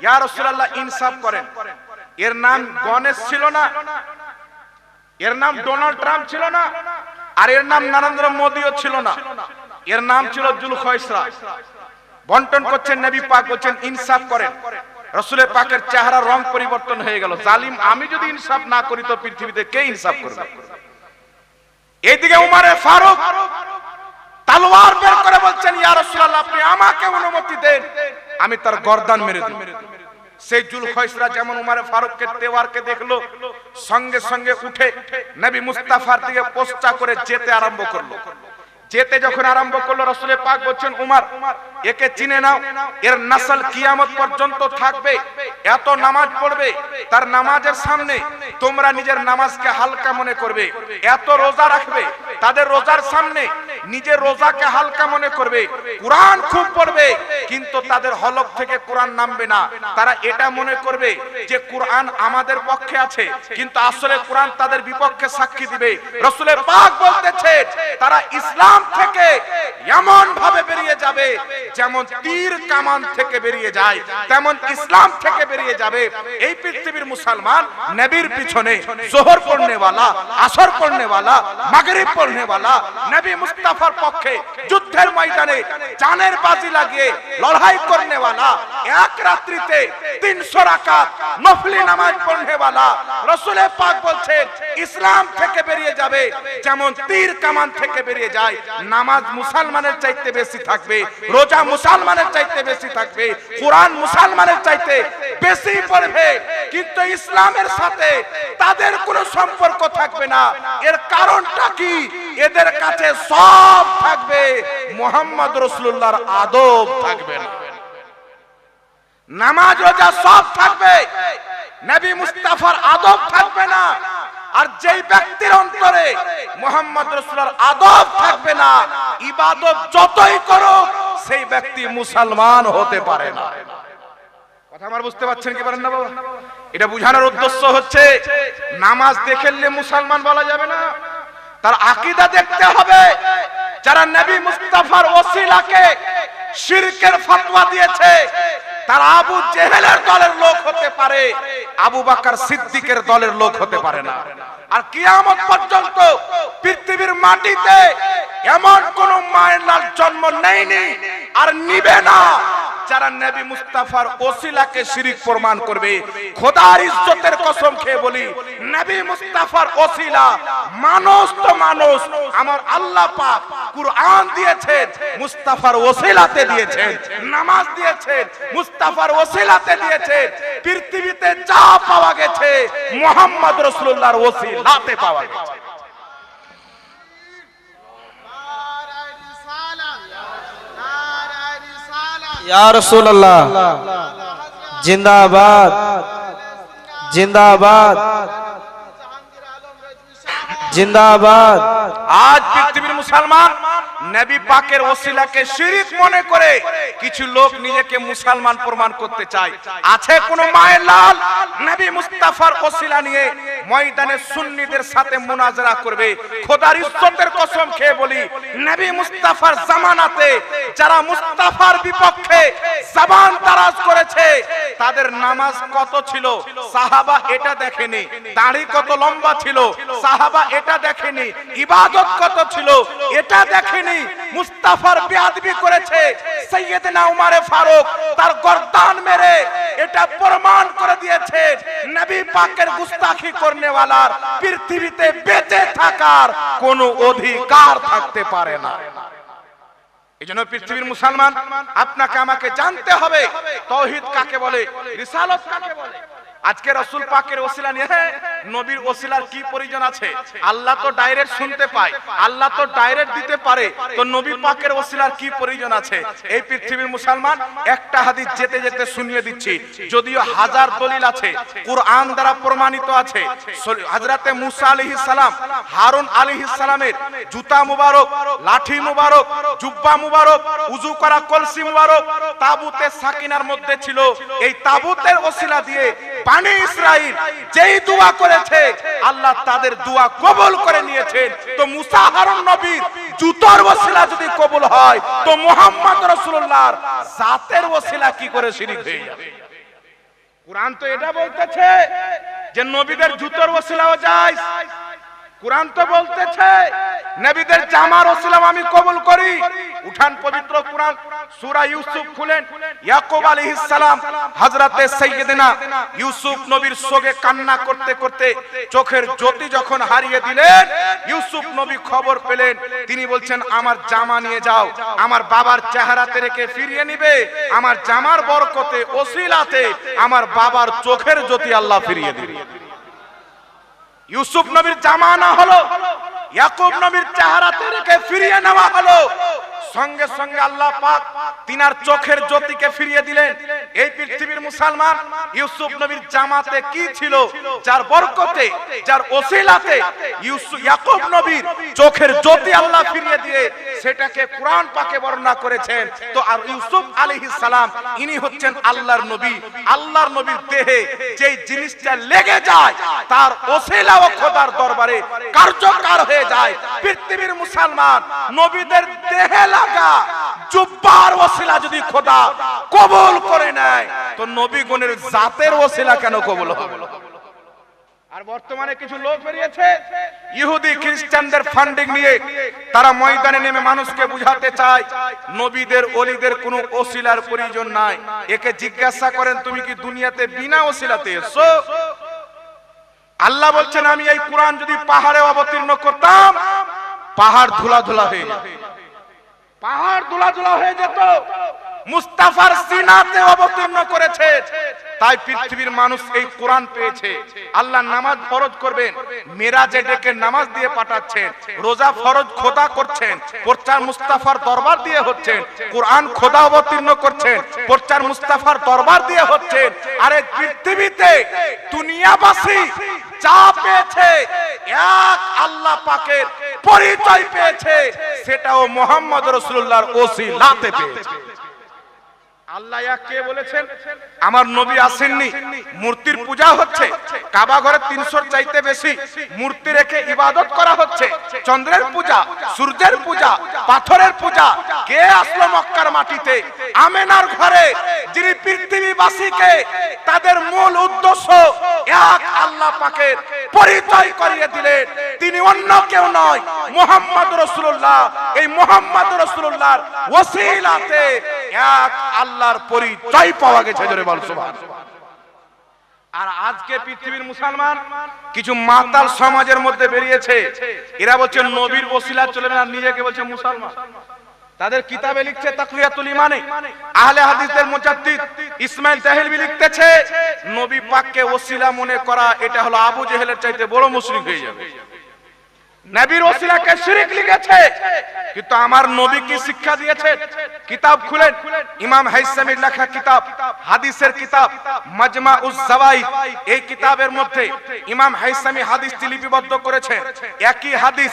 ইয়া রাসূলুল্লাহ ইনসাফ করেন। এর নাম গণেশ ছিল না, এর নাম ডোনাল্ড ট্রাম্প ছিল না, আর এর নাম নরেন্দ্র মোদিও ছিল না, এর নাম ছিল জুলখাইসরা। বন্টন করছেন, নবী পাক বলছেন ইনসাফ করেন। রাসূলের পাকের চেহারা রং পরিবর্তন হয়ে গেল। জালিম আমি যদি ইনসাফ না করি তো পৃথিবীতে কে ইনসাফ করবে? এইদিকে উমরে ফারুক তলোয়ার বের করে বলছেন ইয়া রাসূলুল্লাহ আপনি আমাকে অনুমতি দেন, আমি তার গর্দান মেরে দেব। সেই জুলখাইসরা যেমন উমরে ফারুককে তেওয়ারকে দেখলো, সঙ্গে সঙ্গে উঠে নবী মুস্তাফার দিকে পোস্টা করে যেতে আরম্ভ করলো। যেতে যখন আরম্ভ করলো, রাসূলের পাক বলছেন উমর একে চিনে নাও, এর নসল কিয়ামত পর্যন্ত থাকবে, এত নামাজ পড়বে, তার নামাজের সামনে তোমরা নিজের নামাজকে হালকা মনে করবে, এত রোজা রাখবে, তাদের রোজার সামনে নিজের রোজাকে হালকা মনে করবে, কুরআন খুব পড়বে, কিন্তু তাদের হলক থেকে কুরআন নামবে না। তারা এটা মনে করবে যে কুরআন আমাদের পক্ষে আছে, কিন্তু আসলে কুরআন তাদের বিপক্ষে সাক্ষী দিবে। রাসূলের পাক বলতেছে তারা ইসলাম থেকে এমন ভাবে বেরিয়ে যাবে যেমন তীর কামান থেকে বেরিয়ে যায়, তেমন ইসলাম থেকে বেরিয়ে যাবে। এই পৃথিবীর মুসলমান নবীর পিছনে যোহর পড়নে वाला, আসর পড়নে वाला, মাগরিব পড়নে वाला, নবী মুস্তাফার পক্ষে যুদ্ধের ময়দানে জানের বাজি লাগিয়ে লড়াই করনে वाला, এক রাত্রিতে 300 রাকাত নফলি নামাজ পড়নে वाला। রাসূলের পাক বলছেন ইসলাম থেকে বেরিয়ে যাবে যেমন তীর কামান থেকে বেরিয়ে যায়। নামাজ মুসলমানের চাইতে বেশি থাকবে, রোজা মুসলমানের চাইতে বেশি থাকবে, কুরআন মুসলমানের চাইতে বেশি পড়বে, কিন্তু ইসলামের সাথে তাদের কোনো সম্পর্ক থাকবে না। এর কারণটা কি? এদের কাছে সব থাকবে, মুহাম্মদ রাসূলুল্লাহর আদব থাকবে না। নামাজ রোজা সব থাকবে, নবী মুস্তাফার আদব থাকবে না। আর যেই ব্যক্তির অন্তরে মুহাম্মদ রাসূলুল্লাহর আদব থাকবে না, ইবাদত যতই করো সেই ব্যক্তি মুসলমান হতে পারে না। কথা আমার বুঝতে পারছেন কি পারেন না বাবা? এটা বুঝানোর উদ্দেশ্য হচ্ছে নামাজ দেখলে মুসলমান বলা যাবে না, তার আকীদা দেখতে হবে। যারা নবী মুস্তাফার ওসিলাকে শিরকের ফতোয়া দিয়েছে তারা আবু জেহেলের দলের লোক হতে পারে, আবু বকর সিদ্দিকের দলের লোক হতে পারে না। আর কিয়ামত পর্যন্ত পৃথিবীর মাটিতে এমন কোন মায়ের লাল জন্ম নেয়নি আর নিবে না যারা নবী মুস্তাফার ওসিলাকে শিরক প্রমাণ করবে। খোদার ইজ্জতের কসম খেয়ে বলি, নবী মুস্তাফার ওসিলা মানুষ তো মানুষ, আমার আল্লাহ পাক কুরআন দিয়েছেন, মুস্তাফার ওসিলাতে দিয়েছেন, নামাজ দিয়েছেন, মুস্তাফার ওসিলাতে দিয়েছেন। পৃথিবীতে যা পাওয়া গেছে মুহাম্মদ রাসূলুল্লাহর ওসিলাতে পাওয়া গেছে। या रसूल अल्लाह जिंदाबाद जिंदाबाद जिंदाबाद। আজ পৃথিবীর মুসলমান নবী পাকের ওসিলাকে শিরক মনে করে কিছু লোক নিজেকে মুসলমান প্রমাণ করতে চায়। আছে কোন মায়ের লাল নবী মুস্তাফার ওসিলা নিয়ে ময়দানে সুন্নিদের সাথে মুনাজারা করবে। খোদার ইজ্জতের কসম খেয়ে বলি, নবী মুস্তাফার জামানাতে যারা মুস্তাফার বিপক্ষে জবান তারাজ করেছে তাদের নামাজ কত ছিল সাহাবা এটা দেখেনি, দাড়ি কত লম্বা ছিল সাহাবা এটা দেখেনি, ইবাদত কত ছিল এটা দেখেনি। মুস্তাফার বেয়াদবি করেছে সাইয়েদনা উমর ফারুক, তার গর্দান মেরে এটা প্রমাণ করে দিয়েছে নবী পাকের গুস্তাখি করনেওয়ালার পৃথিবীতে বেঁচে থাকার কোনো অধিকার থাকতে পারে না। এজন্য পৃথিবীর মুসলমান আপনাকে আমাকে জানতে হবে তাওহীদ কাকে বলে, রিসালাত কাকে বলে। আজকে রাসূল পাকের ওসিলা নিয়ে নবীর ওসিলার কি প্রয়োজন আছে? আল্লাহ তো ডাইরেক্ট শুনতে পায়, আল্লাহ তো ডাইরেক্ট দিতে পারে, তো নবী পাকের ওসিলার কি প্রয়োজন আছে? এই পৃথিবীর মুসলমান একটা হাদিস যেতে যেতে শুনিয়ে দিচ্ছি, যদিও হাজার দলিল আছে, কুরআন দ্বারা প্রমাণিত আছে। হযরতে মুসা আলাইহিস সালাম হারুন আলাইহিস সালামের জুতা মুবারক, লাঠি মুবারক, জুব্বা মুবারক, উযু করা কলসি মুবারক তাবুতে সাকিনার মধ্যে ছিল। এই তাবুতের ওসিলা দিয়ে বনি ইসরাইল যেই দোয়া করেছে আল্লাহ তাদের দোয়া কবুল করে নিয়েছেন। তো মুসা হারুন নবীর জুতার ওসিলা যদি কবুল হয় তো মুহাম্মদ রাসূলুল্লাহর জাতের ওসিলা কি করে শিরিক হয়ে যাবে? কুরআন তো এটা বলতেছে যে নবীদের জুতার ওসিলাও যায়। কুরআন তো বলতেছে নবীদের জামার ওসিলা আমি কবুল করি। উঠান পবিত্র কুরআন সূরা ইউসুফ খুলেন, ইয়াকুব আলাইহিস সালাম হযরতে সাইয়েদনা ইউসুফ নবীর শোকে কান্না করতে করতে চোখের জ্যোতি যখন হারিয়ে দিলেন, ইউসুফ নবী খবর পেলেন, তিনি বলছেন আমার জামা নিয়ে যাও, আমার বাবার চেহারাতে রেখে ফিরিয়ে নিবে, আমার জামার বরকতে ওসিলাতে আমার বাবার চোখের জ্যোতি আল্লাহ ফিরিয়ে দিবে। ইউসুফ নবীর জামানা হলো, ইয়াকুব নবীর চেহারাতে রেখে ফিরিয়ে নেওয়া হলো। সঙ্গে সঙ্গে আল্লাহ পাক তিনার চোখের জ্যোতিকে ফিরিয়ে দিলেন। এই পৃথিবীর মুসলমান ইউসুফ নবীর জামাতে কি ছিল যার বরকতে, যার ওসিলাতে ইয়াকুব নবীর চোখের জ্যোতি আল্লাহ ফিরিয়ে দিয়ে সেটাকে কুরআন পাকে বর্ণনা করেছেন। তো আর ইউসুফ আলাইহিস সালাম ইনি হচ্ছেন আল্লাহর নবী। আল্লাহর নবীর দেহে যেই জিনিসটা লেগে যায় তার ওসিলা ও খোদার দরবারে কার্যকর হয়ে যায়। পৃথিবীর মুসলমান নবীদের দেহে লাগা জুব্বার ওসিলা যদি খোদা কবুল করে নেয় তো নবীগণের জাতের ওসিলা কেন কবুল হবে? আর বর্তমানে কিছু লোক বেরিয়েছে ইহুদি খ্রিস্টানদের ফান্ডিং নিয়ে, তারা ময়দানে নেমে মানুষকে বুঝাতে চায় নবীদের ওলিদের কোনো ওসিলার প্রয়োজন নাই। একে জিজ্ঞাসা করেন তুমি কি দুনিয়াতে বিনা ওসিলাতে এসো? আল্লাহ বলছেন আমি এই কুরআন যদি পাহাড়ে অবতীর্ণ করতাম পাহাড় ধুলা ধুলা হয়ে যেত, পাহাড় ধুলা ধুলা হয়ে যেত। মুস্তাফার সিনাতে অবতীর্ণ করেছে, তাই পৃথিবীর মানুষ এই কোরআন পেয়েছে। আল্লাহ নামাজ ফরজ করবেন, মেরাজে ডেকে নামাজ দিয়ে পাঠাচ্ছেন, রোজা ফরজ খোদা করছেন, প্রচার মুস্তাফার দরবার দিয়ে হচ্ছেন, কোরআন খোদা অবতীর্ণ করছেন, প্রচার মুস্তাফার দরবার দিয়ে হচ্ছেন। আরে পৃথিবীতে দুনিয়াবাসী যা পেয়েছে এক আল্লাহ পাকের পরিচয় পেয়েছে, সেটাও মুহাম্মদ রাসূলুল্লাহর ওসিলাতে পেয়েছে। আল্লাহ কে বলেছেন আমার নবী আসেননি, মূর্তির পূজা হচ্ছে, কাবা ঘরে 300 চাইতে বেশি মূর্তি রেখে ইবাদত করা হচ্ছে, চন্দ্রের পূজা, সূর্যের পূজা, পাথরের পূজা। কে আসলো মক্কার মাটিতে? আমেনার ঘরে, যিনি পৃথিবীবাসীকে তাদের মূল উদ্দেশ্য এক আল্লাহ পাকের পরিচয় করিয়ে দিলেন। তিনি অন্য কেউ নয়, মুহাম্মদ রাসূলুল্লাহ। এই মুহাম্মদ রাসূলুল্লাহর ওসিলাতে এক আল্লাহর পরিচয় পাওয়া গেছে। জোরে বল সুবহানাল্লাহ। আর আজকে পৃথিবীর মুসলমান কিছু মাতাল সমাজের মধ্যে বেরিয়েছে, এরা বলছে নবীর ওসিলা চলবে না, নিজেকে বলছে মুসলমান। তাদের কিতাবে লিখছে তাকওয়াতুল ইমানে, আহলে হাদিসের মুজাদ্দিদ ইসমাইল তাহলভী লিখতেছে নবী পাককে ওসিলা মনে করা এটা হলো আবু জেহেলের চাইতে বড় মুশরিক হয়ে যাবে। নবীর ওসিলাকে শিরক লিখেছে, কিন্তু আমার নবী কি শিক্ষা দিয়েছেন? কিতাব খুলেন, ইমাম হাইসামির লেখা কিতাব, হাদিসের কিতাব মাজমাউজ জাওয়াইদ, এই কিতাবের মধ্যে ইমাম হাইসামি হাদিসটি লিপিবদ্ধ করেছেন। একই হাদিস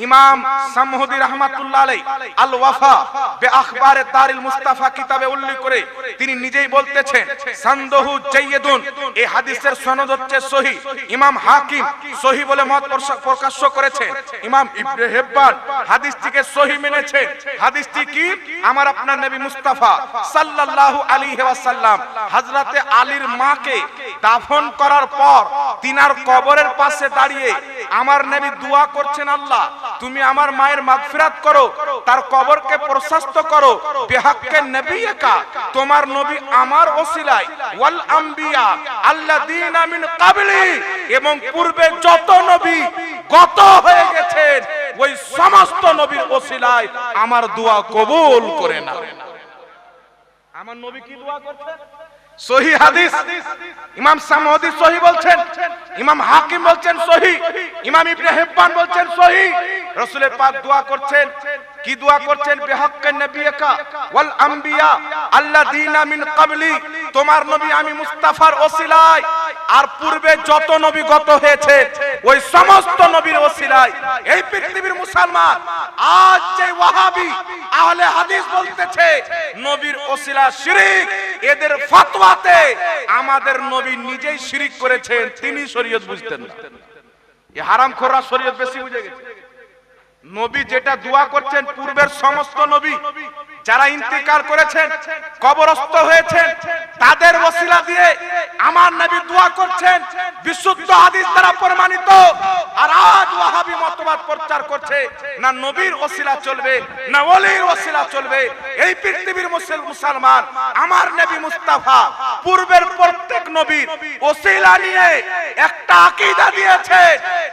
ইমাম সামহুদি রাহমাতুল্লাহ আলাইহি আল ওয়াফা বে আখবারে দারিল মুস্তাফা কিতাবে উল্লেখ করে তিনি নিজেই বলতেছেন সানদহু জাইয়িদুন, এই হাদিসের সনদ হচ্ছে সহিহ। ইমাম হাকিম সহিহ বলে মত প্রকাশ করেছেন। ইমাম ইবনে হিব্বান হাদিসটিকে সহিহ মেনেছেন। হাদিসটি কি? আমার আপনার নবী মুস্তাফা সাল্লাল্লাহু আলাইহি ওয়াসাল্লাম হযরতে আলীর মাকে দাফন করার পর তিনার কবরের পাশে দাঁড়িয়ে আমার নবী দোয়া করছেন, আল্লাহ তুমি আমার মায়ের মাগফিরাত করো, তার কবরকে প্রশস্ত করো, বিহাক্কে নবিয়্যিকা, তোমার নবী আমার ওসিলায়, ওয়াল আম্বিয়া আল্লাযীনা মিন ক্বাবলি, এবং পূর্বে যত নবী গত হয়ে গেছেন ওই সমস্ত নবীর ওসিলায় আমার দোয়া কবুল করে না। আমার নবী কি দোয়া করছেন? সহিহ হাদিস। ইমাম সামউদি সহিহ বলছেন, ইমাম হাকিম বলছেন সহিহ, ইমাম ইবনে হিব্বান বলছেন সহিহ। রাসূলের পাক দোয়া করছেন, কি দোয়া করছেন? বিহাক্কে নবিয়্যিকা ওয়াল আম্বিয়া আল্লাযীনা মিন ক্বাবলি, তোমার নবী আমি মুস্তাফার ওসিলায় আর পূর্বে যত নবী গত হয়েছে ওই সমস্ত নবীর ওসিলায়। এই পৃথিবীর মুসলমান আজ যে ওয়াহাবি আহলে হাদিস বলতেছে নবীর ওসিলা শিরক, এদের ফতোয়াতে আমাদের নবী নিজেই শিরক করেছেন, তিনি শরীয়ত বুঝতেন না। এই হারামখোররা শরীয়ত বেশি বুঝে গেছে। নবী যেটা দোয়া করছেন পূর্বের সমস্ত নবী যারা ইন্তিকাল করেছেন, কবরস্থ হয়েছেন, তাদের ওসিলা দিয়ে আমার নবী দোয়া করছেন, বিশুদ্ধ হাদিস দ্বারা প্রমাণিত। আর আজ ওয়াহাবি মতবাদ প্রচার করছে না নবীর ওসিলা চলবে না ওলির ওসিলা চলবে। এই পৃথিবীর মুসলমান আমার নবী মুস্তাফা পূর্বের প্রত্যেক নবীর ওসিলা নিয়ে একটা আকীদা দিয়েছে,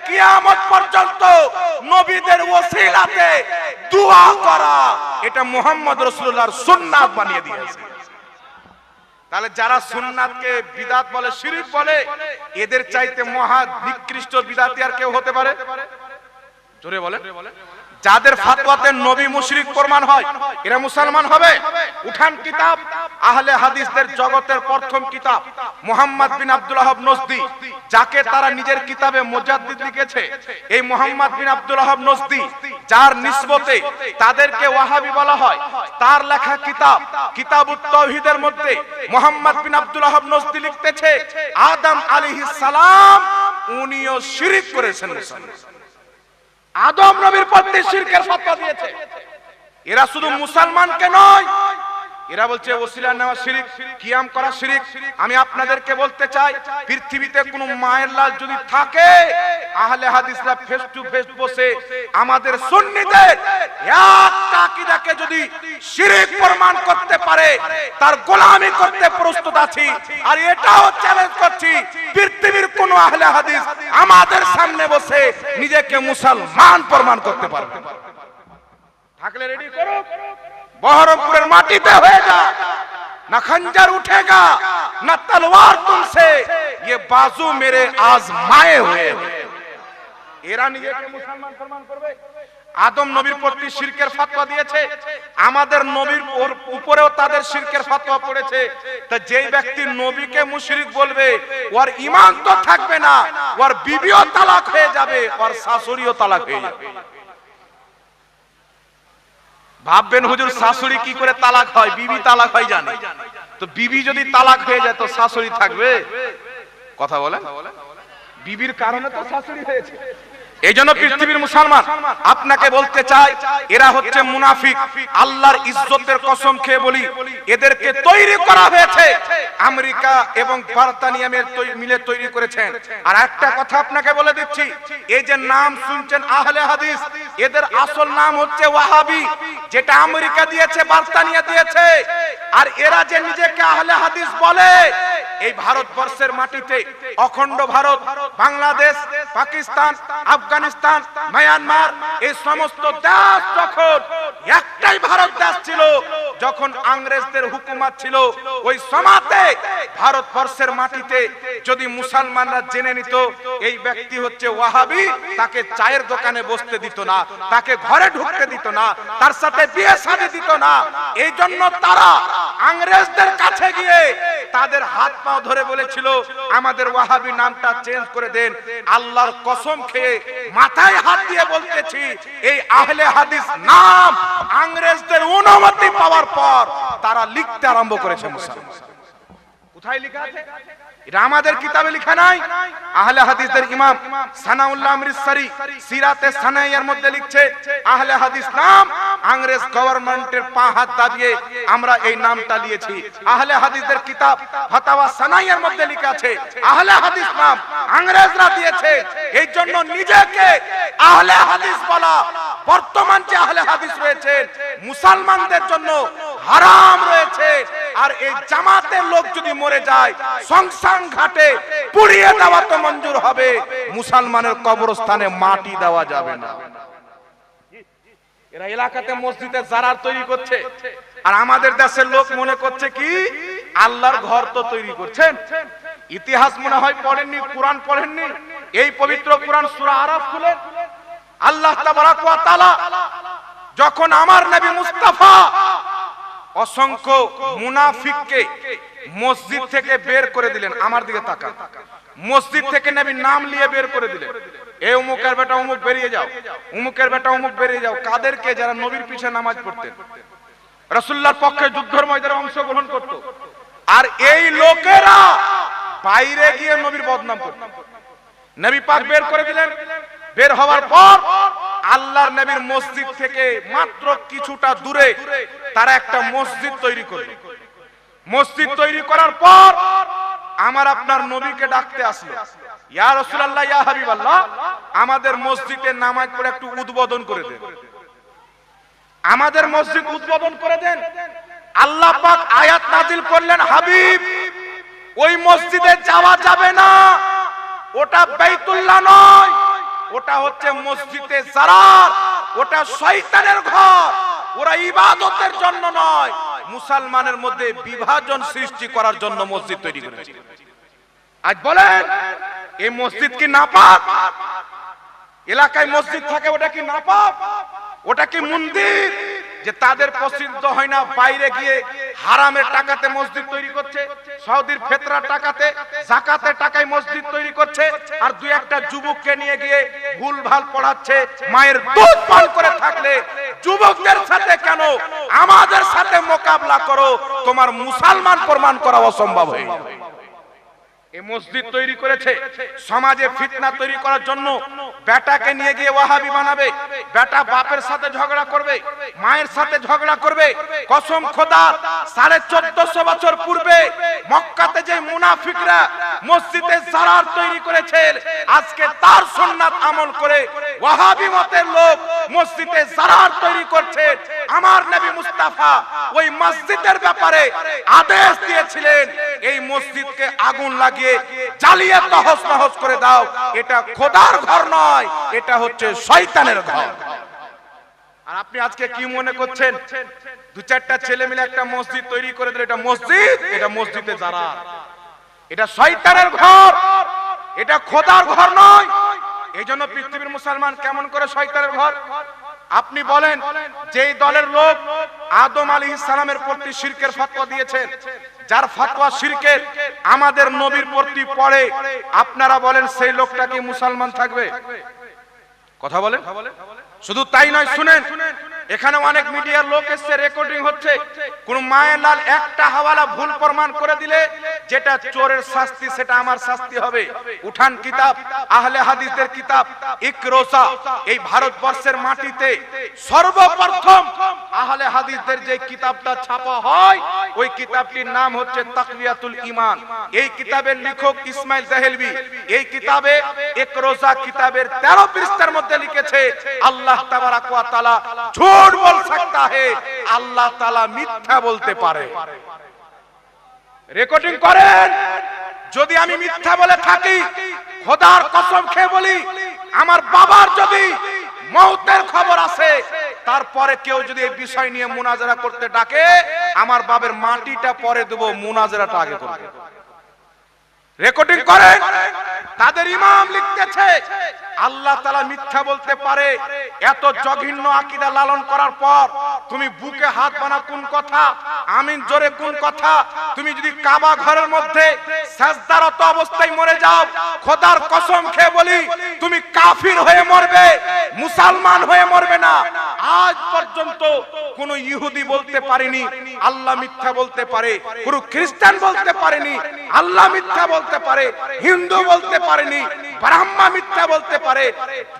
কিয়ামত পর্যন্ত নবীদের ওসিলাতে দোয়া করা এটা মুহাম্মদ রাসূলুল্লাহর সুন্নাত বানিয়ে দিয়েছে। তাহলে যারা সুন্নাতকে বিদআত বলে, শিরক বলে, এদের চাইতে মহা নিকৃষ্ট বিদআতি আর কেউ হতে পারে? জোরে বলে। যাদের ফতোয়াতে নবী মুশরিক প্রমাণ হয় এরা মুসলমান হবে? উঠান কিতাব, আহলে হাদিসদের জগতের প্রথম কিতাব মুহাম্মদ বিন আব্দুল ওয়াহাব নজদি, যাকে তারা নিজের কিতাবে মুজাদ্দিদ লিখেছে। এই মুহাম্মদ বিন আব্দুল ওয়াহাব নজদি, যার নিসবতে তাদেরকে ওয়াহাবি বলা হয়, তার লেখা কিতাব কিতাবুত তাওহীদের মধ্যে মুহাম্মদ বিন আব্দুল ওয়াহাব নজদি লিখতেছে আদম আলাইহিস সালাম উনিও শিরক করেছেন। আদম নবীর প্রতি শিরকের ফতোয়া দিয়েছে। এরা শুধু মুসলমানকে নয়, এরা বলছে ওসিলা নেওয়া শিরক, কিয়াম করা শিরক। আমি আপনাদেরকে বলতে চাই, পৃথিবীতে কোনো মায়ের লাল যদি থাকে, আহলে হাদিসরা ফেস টু ফেস বসে আমাদের সুন্নিদের একটা আকীদাকে যদি শিরক প্রমাণ করতে পারে, তার গোলামি করতে প্রস্তুত আছি। আর এটাও চ্যালেঞ্জ করছি, পৃথিবীর কোন আহলে হাদিস আমাদের সামনে বসে নিজেকে মুসলমান প্রমাণ করতে পারবে থাকলে রেডি করো। बहरमपुर माटीते होएगा, ना खंजर उठेगा, ना तलवार तुमसे, ये बाजू मेरे आजमाए हुए। এরা নিজেকে মুসলমান প্রমাণ করবে। আদম নবীর প্রতি শিরকের ফতোয়া দিয়েছে, আমাদের নবীর উপরেও তাদের শিরকের ফতোয়া পড়েছে। তা যেই ব্যক্তি নবীকে মুশরিক বলবে, ওর ঈমান তো থাকবে না, ওর বিবিও তালাক হয়ে যাবে, ওর শাশুড়িও তালাক হয়ে যাবে। ভাববেন হুজুর শাশুড়ি কি করে তালাক হয়? বিবি তালাক হয় জানে তো, বিবি যদি তালাক হয়ে যায় তো শাশুড়ি থাকবে? কথা বলে, বিবির কারণে তো শাশুড়ি হয়েছে। এইজন্য পৃথিবীর মুসলমান আপনাকে বলতে চাই, এরা হচ্ছে মুনাফিক। আল্লাহর ইজ্জতের কসম খেয়ে বলি, এদেরকে তৈরি করা হয়েছে আমেরিকা এবং ব্রিটেনিয়া মিলে তৈরি করেছেন। আর একটা কথা আপনাকে বলে দিচ্ছি, এই যে নাম শুনছেন আহলে হাদিস, এদের আসল নাম হচ্ছে ওয়াহাবি, যেটা আমেরিকা দিয়েছে, ব্রিটেনিয়া দিয়েছে। আর এরা যে নিজেকে আহলে হাদিস বলে, এই ভারতবর্ষের মাটিতে অখণ্ড ভারত, বাংলাদেশ, পাকিস্তান, আফগানিস্তান, মায়ানমার এই সমস্ত দেশ যখন একটাই ভারত দেশ ছিল, যখন ইংরেজদের হুকুমত ছিল, ওই সময়তে ভারতবর্ষের মাটিতে যদি মুসলমানরা জেনে নিত এই ব্যক্তি হচ্ছে ওয়াহাবি, তাকে চায়ের দোকানে বসতে দিত না, তাকে ঘরে ঢুকতে দিত না, তার সাথে বিয়ে শাদী দিত না। এই জন্য তারা ইংরেজদের কাছে গিয়ে তাদের হাত পা ধরে বলেছিল আমাদের ওয়াহাবি নামটা চেঞ্জ করে দেন। আল্লাহর কসম খেয়ে মাথায় হাত দিয়ে বলতেছি, এই আহলে হাদিস নাম ইংরেজদের অনুমতি পাওয়ার পর তারা লিখতে আরম্ভ করেছে মুসলমান। কোথায় লেখা আছে? এটা আমাদের কিতাবে লেখা নাই। আহলে হাদিসের ইমাম সানাউল্লাহ আমৃতসরি সিরাতে সানাইয়ার মধ্যে লিখছে আহলে হাদিস নাম ইংরেজ গভর্নমেন্টের পা হাত দাবিয়ে আমরা এই নামটা নিয়েছি। আহলে হাদিসের কিতাব ফাতাওয়া সানাইয়ার মধ্যে লেখা আছে আহলে হাদিস নাম ইংরেজরা দিয়েছে। এই জন্য নিজেকে আহলে হাদিস বলা বর্তমান যে আহলে হাদিস রয়েছে মুসলমানদের জন্য হারাম রয়েছে। আর এই জামাতের লোক যদি মরে যায় সংসান ঘাটে পুড়িয়ে দেওয়া তো মঞ্জুর হবে, মুসলমানের কবরস্থানে মাটি দেওয়া যাবে না। এরা এলাকাতে মসজিদে জারার তৈরি করছে, আর আমাদের দেশের লোক মনে করছে কি আল্লাহর ঘর তো তৈরি করছেন। ইতিহাস মনে হয় পড়েননি, কোরআন পড়েননি। এই পবিত্র কোরআন সূরা আরাফ খুলে আল্লাহ তাবারাক ওয়া তাআলা যখন আমার নবী মুস্তাফা অসংখ্য মুনাফিককে মসজিদ থেকে বের করে দিলেন, আমার দিকে তাকান, মসজিদ থেকে নবী নাম নিয়ে বের করে দিলেন, এই অমুকের বেটা অমুক বেরিয়ে যাও, অমুকের বেটা অমুক বেরিয়ে যাও। কাদেরকে? যারা নবীর পিছে নামাজ পড়তেন, রাসূলুল্লাহর পক্ষে যুদ্ধের ময়দানে অংশগ্রহণ করত। আর এই লোকেরা বাইরে গিয়ে নবীর বদনাম করত। নবী পাক বের করে দিলেন। বের হওয়ার পর আল্লাহর নবীর মসজিদ থেকে মাত্র কিছুটা দূরে তারা একটা মসজিদ তৈরি করল। মসজিদ তৈরি করার পর আমার আপনার নবীকে ডাকতে আসলো, ইয়া রাসূলুল্লাহ, ইয়া হাবিবাল্লাহ, আমাদের মসজিদে নামাজ পড়ে একটু উদ্বোধন করে দেন, আমাদের মসজিদ উদ্বোধন করে দেন। আল্লাহ পাক আয়াত নাযিল করলেন, হাবিব ওই মসজিদে যাওয়া যাবে না, ওটা বাইতুল্লাহ নয়, ওটা হচ্ছে মসজিদে জারার, ওটা শয়তানের ঘর, ওরা ইবাদতের জন্য নয়, মুসলমানের মধ্যে বিভাজন সৃষ্টি করার জন্য মসজিদ তৈরি করেছে। আজ বলেন এই মসজিদ কি নাপাক? এলাকায় মসজিদ থাকে ওটা কি নাপাক? ওটা কি মন্দির? যে তাদের পছন্দ হয় না বাইরে গিয়ে হারামের টাকাতে মসজিদ তৈরি করছে, সৌদির ফেতরার টাকাতে যাকাতের টাকায় মসজিদ তৈরি করছে, আর দুই একটা যুবককে নিয়ে গিয়ে ভুলভাল পড়াচ্ছে। মায়ের দুধ পান করে থাকলে যুবকদের সাথে কেন আমাদের সাথে মোকাবিলা করো? তোমার মুসলমান প্রমাণ করা অসম্ভব হয়ে যাবে। এই মসজিদ তৈরি করেছে সমাজে ফিতনা তৈরি করার জন্য। বেটাকে নিয়ে গিয়ে ওয়াহাবি বানাবে, বেটা বাপের সাথে ঝগড়া করবে, মায়ের সাথে ঝগড়া করবে। কসম খোদার 1450 বছর পূর্বে মক্কাতে যে মুনাফিকরা মসজিদে জারার তৈরি করেছে, আজকে তার সুন্নাত আমল করে ওয়াহাবি মতের লোক মসজিদে জারার তৈরি করছে। আমার নবী মুস্তাফা ওই মসজিদের ব্যাপারে আদেশ দিয়েছিলেন, এই মসজিদকে আগুন লাগিয়ে জ্বালিয়ে তহস নহস করে দাও। এটা খোদার ঘর নয়, এটা হচ্ছে শয়তানের ঘর। আর আপনি আজকে কি মনে করছেন? দু চারটা ছেলে মিলে একটা মসজিদ তৈরি করে দিলে এটা মসজিদ, এটা মসজিদে যারা, এটা শয়তানের ঘর, এটা খোদার ঘর নয়। এই জন্য পৃথিবীর মুসলমান কেমন করে শয়তানের ঘর? আপনি বলেন, যেই দলের লোক আদম আলাইহিস সালামের প্রতি শিরকের ফতোয়া দিয়েছেন, যার ফতোয়া শিরকের, আমাদের নবীর প্রতি পড়ে, আপনারা বলেন সেই লোকটা কি মুসলমান থাকবে? কথা বলেন। শুধু তাই নয়, শুনেন, এখানে অনেক মিডিয়ার লোক এসে রেকর্ডিং হচ্ছে। কোন মায়ের লাল একটা হাওয়ালা ভুল প্রমাণ করে দিলে যেটা চোরের শাস্তি সেটা আমার শাস্তি হবে। উঠান কিতাব, আহলে হাদিসের কিতাব ইকরোসা, এই ভারতবর্ষের মাটিতে সর্বপ্রথম আহলে হাদিসদের যে কিতাবটা ছাপা হয়, ওই কিতাবটির নাম হচ্ছে তাকওয়াতুল ঈমান। এই কিতাবের লেখক ইসমাইল দেহলভী এই কিতাবে ইকরোসা কিতাবের 13 পৃষ্ঠার মধ্যে লিখেছে, আল্লাহ তাবারাক ওয়া তাআলা ঝুট বল सकता है, আল্লাহ তাআলা মিথ্যা বলতে পারে। রেকর্ডিং করেন। যদি আমি মিথ্যা বলে থাকি, খোদার কসম খেয়ে বলি, আমার বাবার যদি মওতের খবর আছে, তারপরে কেউ যদি এই বিষয় নিয়ে মুনাজারা করতে ডাকে, আমার বাবার মাটিটা পরে দেব, মুনাজারাটা আগে করব। রেকর্ডিং করেন। তাদের ইমাম লিখতেছে আল্লাহ তাআলা মিথ্যা বলতে পারে। এত জঘন্য আকীদা লালন করার পর তুমি বুকে হাত বানা কোন কথা, আমিন জোরে কোন কথা? তুমি যদি কাবা ঘরের মধ্যে সাজদারত অবস্থায় মরে যাও, খোদার কসম খেয়ে বলি তুমি কাফির হয়ে মরবে, মুসলমান হয়ে মরবে না। আজ পর্যন্ত কোন ইহুদি বলতে পারেনি আল্লাহ মিথ্যা বলতে পারে, কোন খ্রিস্টান বলতে পারেনি আল্লাহ মিথ্যা বলতে পারে, হিন্দু বলতে পারেনি, ব্রাহ্মা মিথ্যা বলতে পারে,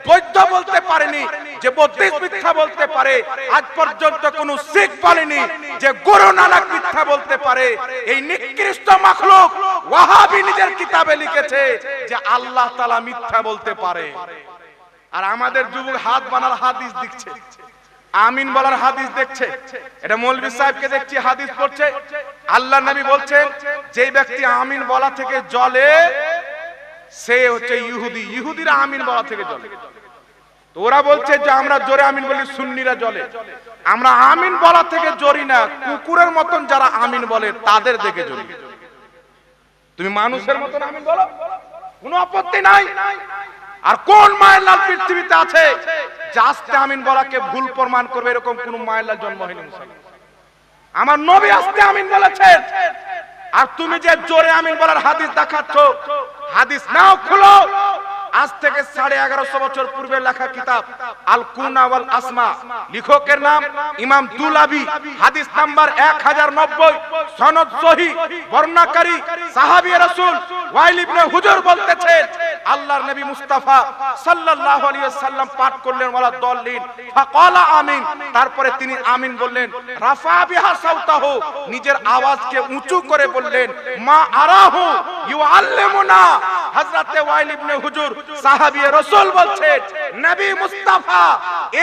বৌদ্ধ বলতে পারেনি যে বুদ্ধিস্ট মিথ্যা বলতে পারে। আজ পর্যন্ত কোন শিখ বলেনি যে গুরু নানক মিথ্যা বলতে পারে। এই নিকৃষ্ট মাখলুক ওয়াহাবি নিজের কিতাবে লিখেছে যে আল্লাহ তাআলা মিথ্যা বলতে পারে। আর আমাদের যুবক হাত বানার হাদিস দেখছে, আমিন বলার হাদিস দেখছে। এটা মৌলভী সাহেবকে দেখছি হাদিস পড়ছে। আল্লাহর নবী বলছেন যে ব্যক্তি আমিন বলা থেকে জ্বলে সে হচ্ছে ইহুদি, ইহুদিরা আমিন বলা থেকে জ্বলে। তো ওরা বলছে যে আমরা জোরে আমিন বলি, সুন্নিরা জ্বলে। আমরা আমিন বলা থেকে জ্বলি না, কুকুরের মতন যারা আমিন বলে তাদের দেখে জ্বলি। তুমি মানুষের মতন আমিন বলো, কোনো আপত্তি নাই। আর কোন মায়ের লাল পৃথিবীতে আছে যে আস্তে আমিন বলাকে ভুল প্রমাণ করবে? এরকম কোন মায়ের লাল জন্ম হয়নি মুসলমান। আমার নবী আস্তে আমিন বলেছেন। আর তুমি যে জোরে আমিন বলার হাদিস দেখাচ্ছ, হাদিস নাও খুলো। আজ থেকে 1150 বছর পূর্বে লেখা কিতাব আল কুনা ওয়াল আসমা, লেখকের নাম ইমাম দুলাবি, হাদিস নাম্বার 1090, সনদ সহিহ, বর্ণনাকারী সাহাবী রাসূল ওয়াইল ইবনে হুজর বলতেছেন আল্লাহর নবী মুস্তাফা সাল্লাল্লাহু আলাইহি ওয়াসাল্লাম পাঠ করলেন ওয়ালা দল্লিন ফাকালা আমিন, তারপরে তিনি আমিন বললেন। রাফা বিহা সাউতাহু, নিজের আওয়াজকে উঁচু করে বললেন মা আরাহু ইউআল্লিমুনা। হযরতে ওয়াইল ইবনে হুজর সাহাবী রাসূল বলছেন নবী মুস্তাফা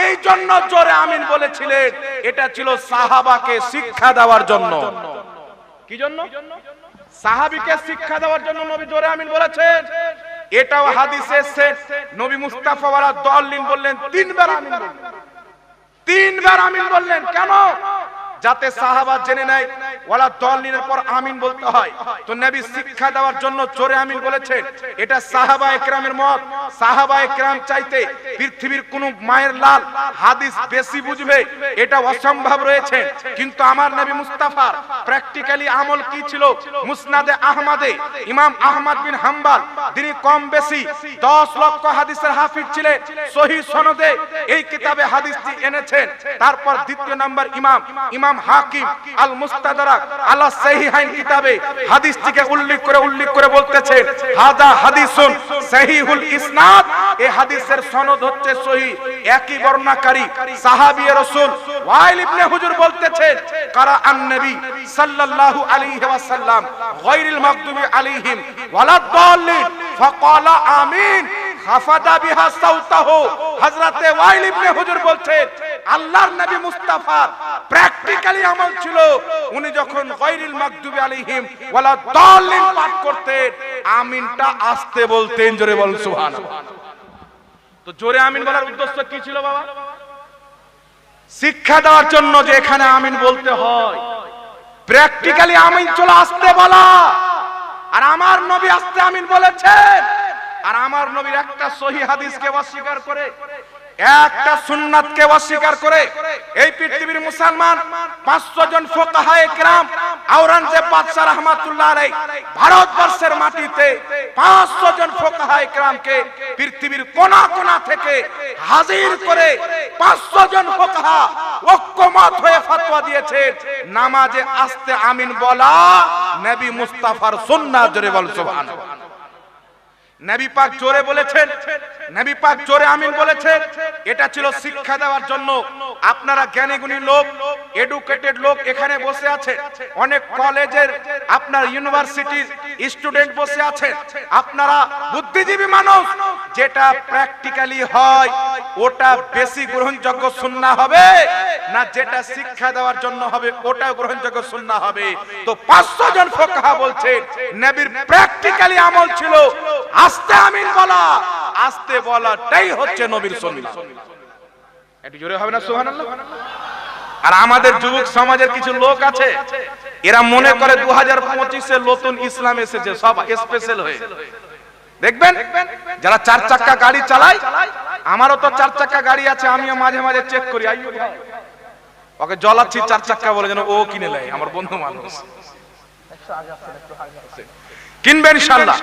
এই জন্য জোরে আমিন বলেছিলেন, এটা ছিল সাহাবাকে শিক্ষা দেওয়ার জন্য। কি জন্য? সাহাবীকে শিক্ষা দেওয়ার জন্য নবী জোরে আমিন বলেছেন। এটাও হাদিসে এসেছে নবী মুস্তাফা ওয়ালা দল্লিন বললেন, তিনবার আমিন বললেন। তিনবার আমিন বললেন কেন? যাতে সাহাবা জেনে নেয় ওয়ালা দল্লিনের পর আমিন বলতে হয়। তো নবী শিক্ষা দেওয়ার জন্য জোরে আমিন বলেছেন। এটা সাহাবা একরামের মত। সাহাবা একরাম চাইতে পৃথিবীর কোন মায়ের লাল হাদিস বেশি বুঝবে এটা অসম্ভব রয়েছে। কিন্তু আমার নবী মুস্তাফার প্র্যাকটিক্যালি আমল কি ছিল? মুসনাদে আহমদে ইমাম আহমদ বিন হাম্বল তিনি কম বেশি 10 লক্ষ হাদিসের হাফিজ ছিলেন। সহিহ সনদে এই কিতাবে হাদিসটি এনেছেন। তারপর দ্বিতীয় নাম্বার ইমাম হাকিম আল মুস্তাদরাক আলা সহিহাইন কিতাবে হাদিসটিকে উল্লেখ করে বলতেছেন হাদা হাদিসুন সহিহুল ইসনাদ, এই হাদিসের সনদ হচ্ছে সহিহ। একই বর্ণনাকারী সাহাবী রাসূল ওয়াইল ইবনে হুজর বলতেছেন কারা আন-নবী সাল্লাল্লাহু আলাইহি ওয়াসাল্লাম গায়রিল মাগদুবি আলাইহিম ওয়ালাদ দাল্লিন ফাকালা আমিন খাফাদা বিহা সাউতাহু। হযরতে ওয়াইল ইবনে হুজর বলছেন আল্লাহর নবী মুস্তাফার প্র্যাকটিক্যালি আমল ছিল, উনি যখন গায়রিল মাগদুবি আলাইহিম ওয়ালা দাল্লিন পাঠ করতেন আমিনটা আস্তে বলতেন। জোরে বলুন সুবহানাল্লাহ। তো জোরে আমিন বলার উদ্দেশ্য কি ছিল বাবা? শিক্ষা দেওয়ার জন্য যে এখানে আমিন বলতে হয়। প্র্যাকটিক্যালি আমিন চলে আস্তে বলা। আর আমার নবী আস্তে আমিন বলেছেন। আর আমার নবীর একটা সহিহ হাদিসকে অস্বীকার করে, একটা সুন্নাতকে অস্বীকার করে এই পৃথিবীর মুসলমান 500 জন ফুকাহায়ে কেরাম আওরঙ্গজেব বাদশাহ রাহমাতুল্লাহ আলাইহি ভারতবর্ষের মাটিতে 500 জন ফুকাহায়ে কেরামকে পৃথিবীর কোনা কোনা থেকে হাজির করে 500 জন ফুকাহা ঐক্যমত হয়ে ফতোয়া দিয়েছেন নামাজে আস্তে আমিন বলা নবী মুস্তাফার সুন্নাত। জোরে বল সুবহানাল্লাহ। নবী পাক জোরে বলেছেন, নবী পাক জোরে আমিন বলেছেন। এটা ছিল শিক্ষা দেওয়ার জন্য। আপনারা জ্ঞানীগুণী লোক, এডুকেটেড লোক এখানে বসে আছে, অনেক কলেজের আপনার ইউনিভার্সিটির স্টুডেন্ট বসে আছে, আপনারা বুদ্ধিজীবী মানুষ। যেটা প্র্যাকটিক্যালি হয় ওটা বেশি গ্রহণযোগ্য সুন্নাহ হবে না যেটা শিক্ষা দেওয়ার জন্য হবে ওটা গ্রহণযোগ্য সুন্নাহ হবে? তো 500 জন ফুকাহা বলছেন নবীর প্র্যাকটিক্যালি আমল ছিল আস্তে আমিন বলা, আস্তে বলাটাই হচ্ছে নবীর সুন্নাহ। একটু জোরে হবে না সুবহানাল্লাহ? আর আমাদের যুবক সমাজের কিছু লোক আছে, এরা মনে করে 2025 নতুন ইসলাম এসেছে, সব স্পেশাল হয়ে। দেখবেন যারা 4 চাকা গাড়ি চালায়, আমারও তো 4 চাকা গাড়ি আছে, আমিও মাঝে মাঝে চেক করি, ওকে জ্বলাচ্ছি 4 চাকা বলে যেন ও কিনে নেয়, আমার বন্ধু মানুষ কিনবে ইনশাআল্লাহ।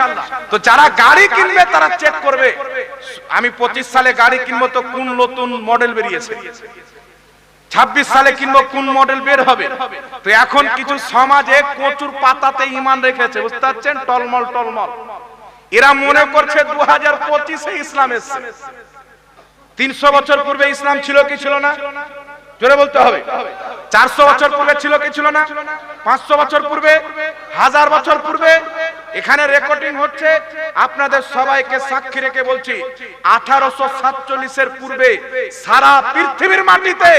তো যারা গাড়ি কিনবে তারা চেক করবে, আমি 25 সালে গাড়ি কিনবো তো কোন নতুন মডেল বেরিয়েছে, 26 সালে কিনবো কোন মডেল বের হবে। তো এখন কিছু সমাজে কচুর পাতাতে ঈমান রেখেছে, বুঝতে পারছেন, টলমল টলমল। এরা মনে করছে 2025 এ ইসলাম এসেছে। 300 বছর পূর্বে ইসলাম ছিল কি ছিল না? জোরে বলতে হবে। 400 বছর পূর্বে ছিল কি ছিল না? 500 বছর পূর্বে, 1000 বছর পূর্বে। এখানে রেকর্ডিং হচ্ছে, আপনাদের সবাইকে সাক্ষী রেখে বলছি, 1847 এর পূর্বে সারা পৃথিবীর মাটিতে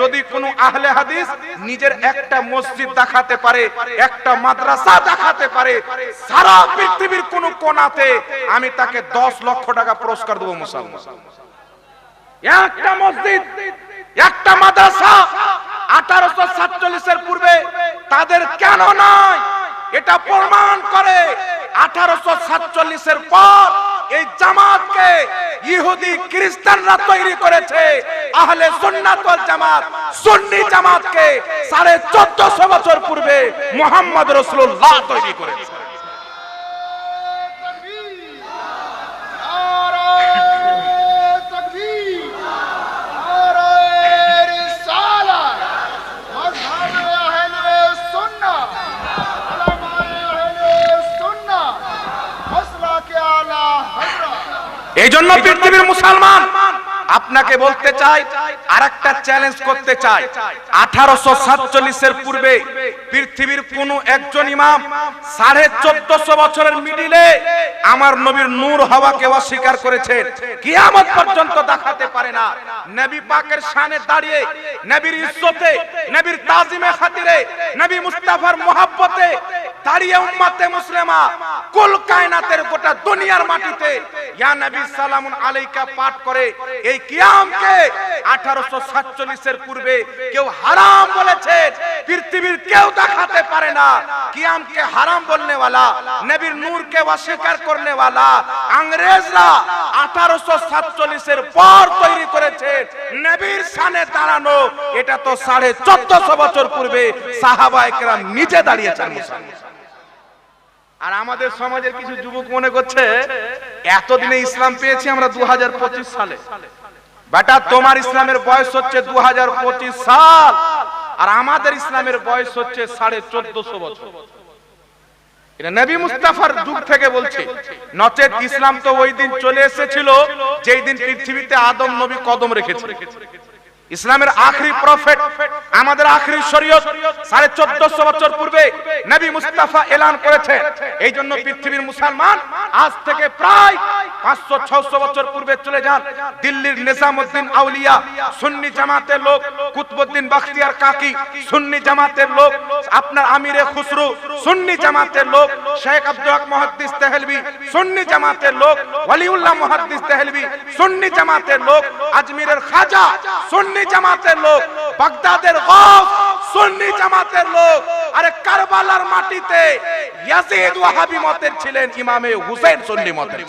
যদি কোনো আহলে হাদিস নিজের একটা মসজিদ দেখাতে পারে, একটা মাদ্রাসা দেখাতে পারে, সারা পৃথিবীর কোন কোণাতে আমি তাকে 10 লক্ষ টাকা পুরস্কার দেব। মুসলমান একটা মসজিদ, একটা মাদ্রাসা 1847 এর পূর্বে তাদের কেন নয়? এটা প্রমাণ করে 1847 এর পর এই জামাতকে ইহুদি খ্রিস্টানরা তৈরি করেছে। আহলে সুন্নাত ওয়াল জামাত, সুন্নি জামাতকে 1450 বছর পূর্বে মুহাম্মদ রাসূলুল্লাহ তৈরি করেছে। এই জন্য পৃথিবীর মুসলমান আপনাকে বলতে চাই, আরেকটা চ্যালেঞ্জ করতে চাই, 1847 এর পূর্বে পৃথিবীর কোন একজন ইমাম 1450 বছরের মিডিলে আমার নবীর নূর হওয়াকে অস্বীকার করেছেন, কিয়ামত পর্যন্ত দেখাতে পারে না। নবী পাকের শানে দাঁড়িয়ে, নবীর ইজ্জতে, নবীর তাজিমে খাতিরে, নবী মুস্তাফার মুহাব্বতে দাঁড়িয়ে উম্মতে মুসলিমা কুল কায়নাতের গোটা দুনিয়ার মাটিতে ইয়া নবী সালামুন আলাইকা পাঠ করে এই কিয়ামকে 1847 এর পূর্বে কেউ হারাম বলেছে, পৃথিবীর কেউ দেখাতে পারে না। কিয়ামকে হারাম বলনে वाला, নবীর নূরকে অস্বীকার করনে वाला ইংরেজরা 1847 এর পর তৈরি করেছে। নবীর শানে দাঁড়ানো এটা তো 1450 বছর পূর্বে সাহাবায়ে কেরাম নিজে দাঁড়িয়েছেন। আর আমাদের সমাজের কিছু যুবক মনে করছে এতদিনে ইসলাম পেয়েছি আমরা 2025 সালে। বেটা তোমার ইসলামের বয়স হচ্ছে 2025 সাল, আর আমাদের ইসলামের বয়স হচ্ছে 1450 বছর। এটা নবী মুস্তাফার যুগ থেকে বলছে, নচেত ইসলাম তো ওই দিন চলে এসেছিল যেই দিন পৃথিবীতে আদম নবী কদম রেখেছে। ইসলামের আখরি প্রফেট, আমাদের আখরি শরীয়ত 1450 বছর পূর্বে নবী মুস্তাফা এলান করেছে। এই জন্য পৃথিবীর মুসলমান আজ থেকে প্রায় 500-600 বছর পূর্বে চলে যান, দিল্লির নিজামউদ্দিন আউলিয়া সুন্নি জামাতের লোক, কুতুবউদ্দিন বখতিয়ার কাকি সুন্নি জামাতের লোক, আপনার আমিরে খুসরু সুন্নি জামাতের লোক, শেখ আব্দুল হক মুহাদ্দিস দেহলভি সুন্নি জামাতের লোক, ওয়ালিউল্লাহ মুহাদ্দিস দেহলভি সুন্নি জামাতের লোক, আজমিরের খাজা সুন্নি জামাতের লোক, বাগদাদের গৌস সুন্নি জামাতের লোক। আরে কারবালার মাটিতে ইয়াজিদ ওয়াহাবি মতের ছিলেন, ইমামে হুসাইন সুন্নি মতের।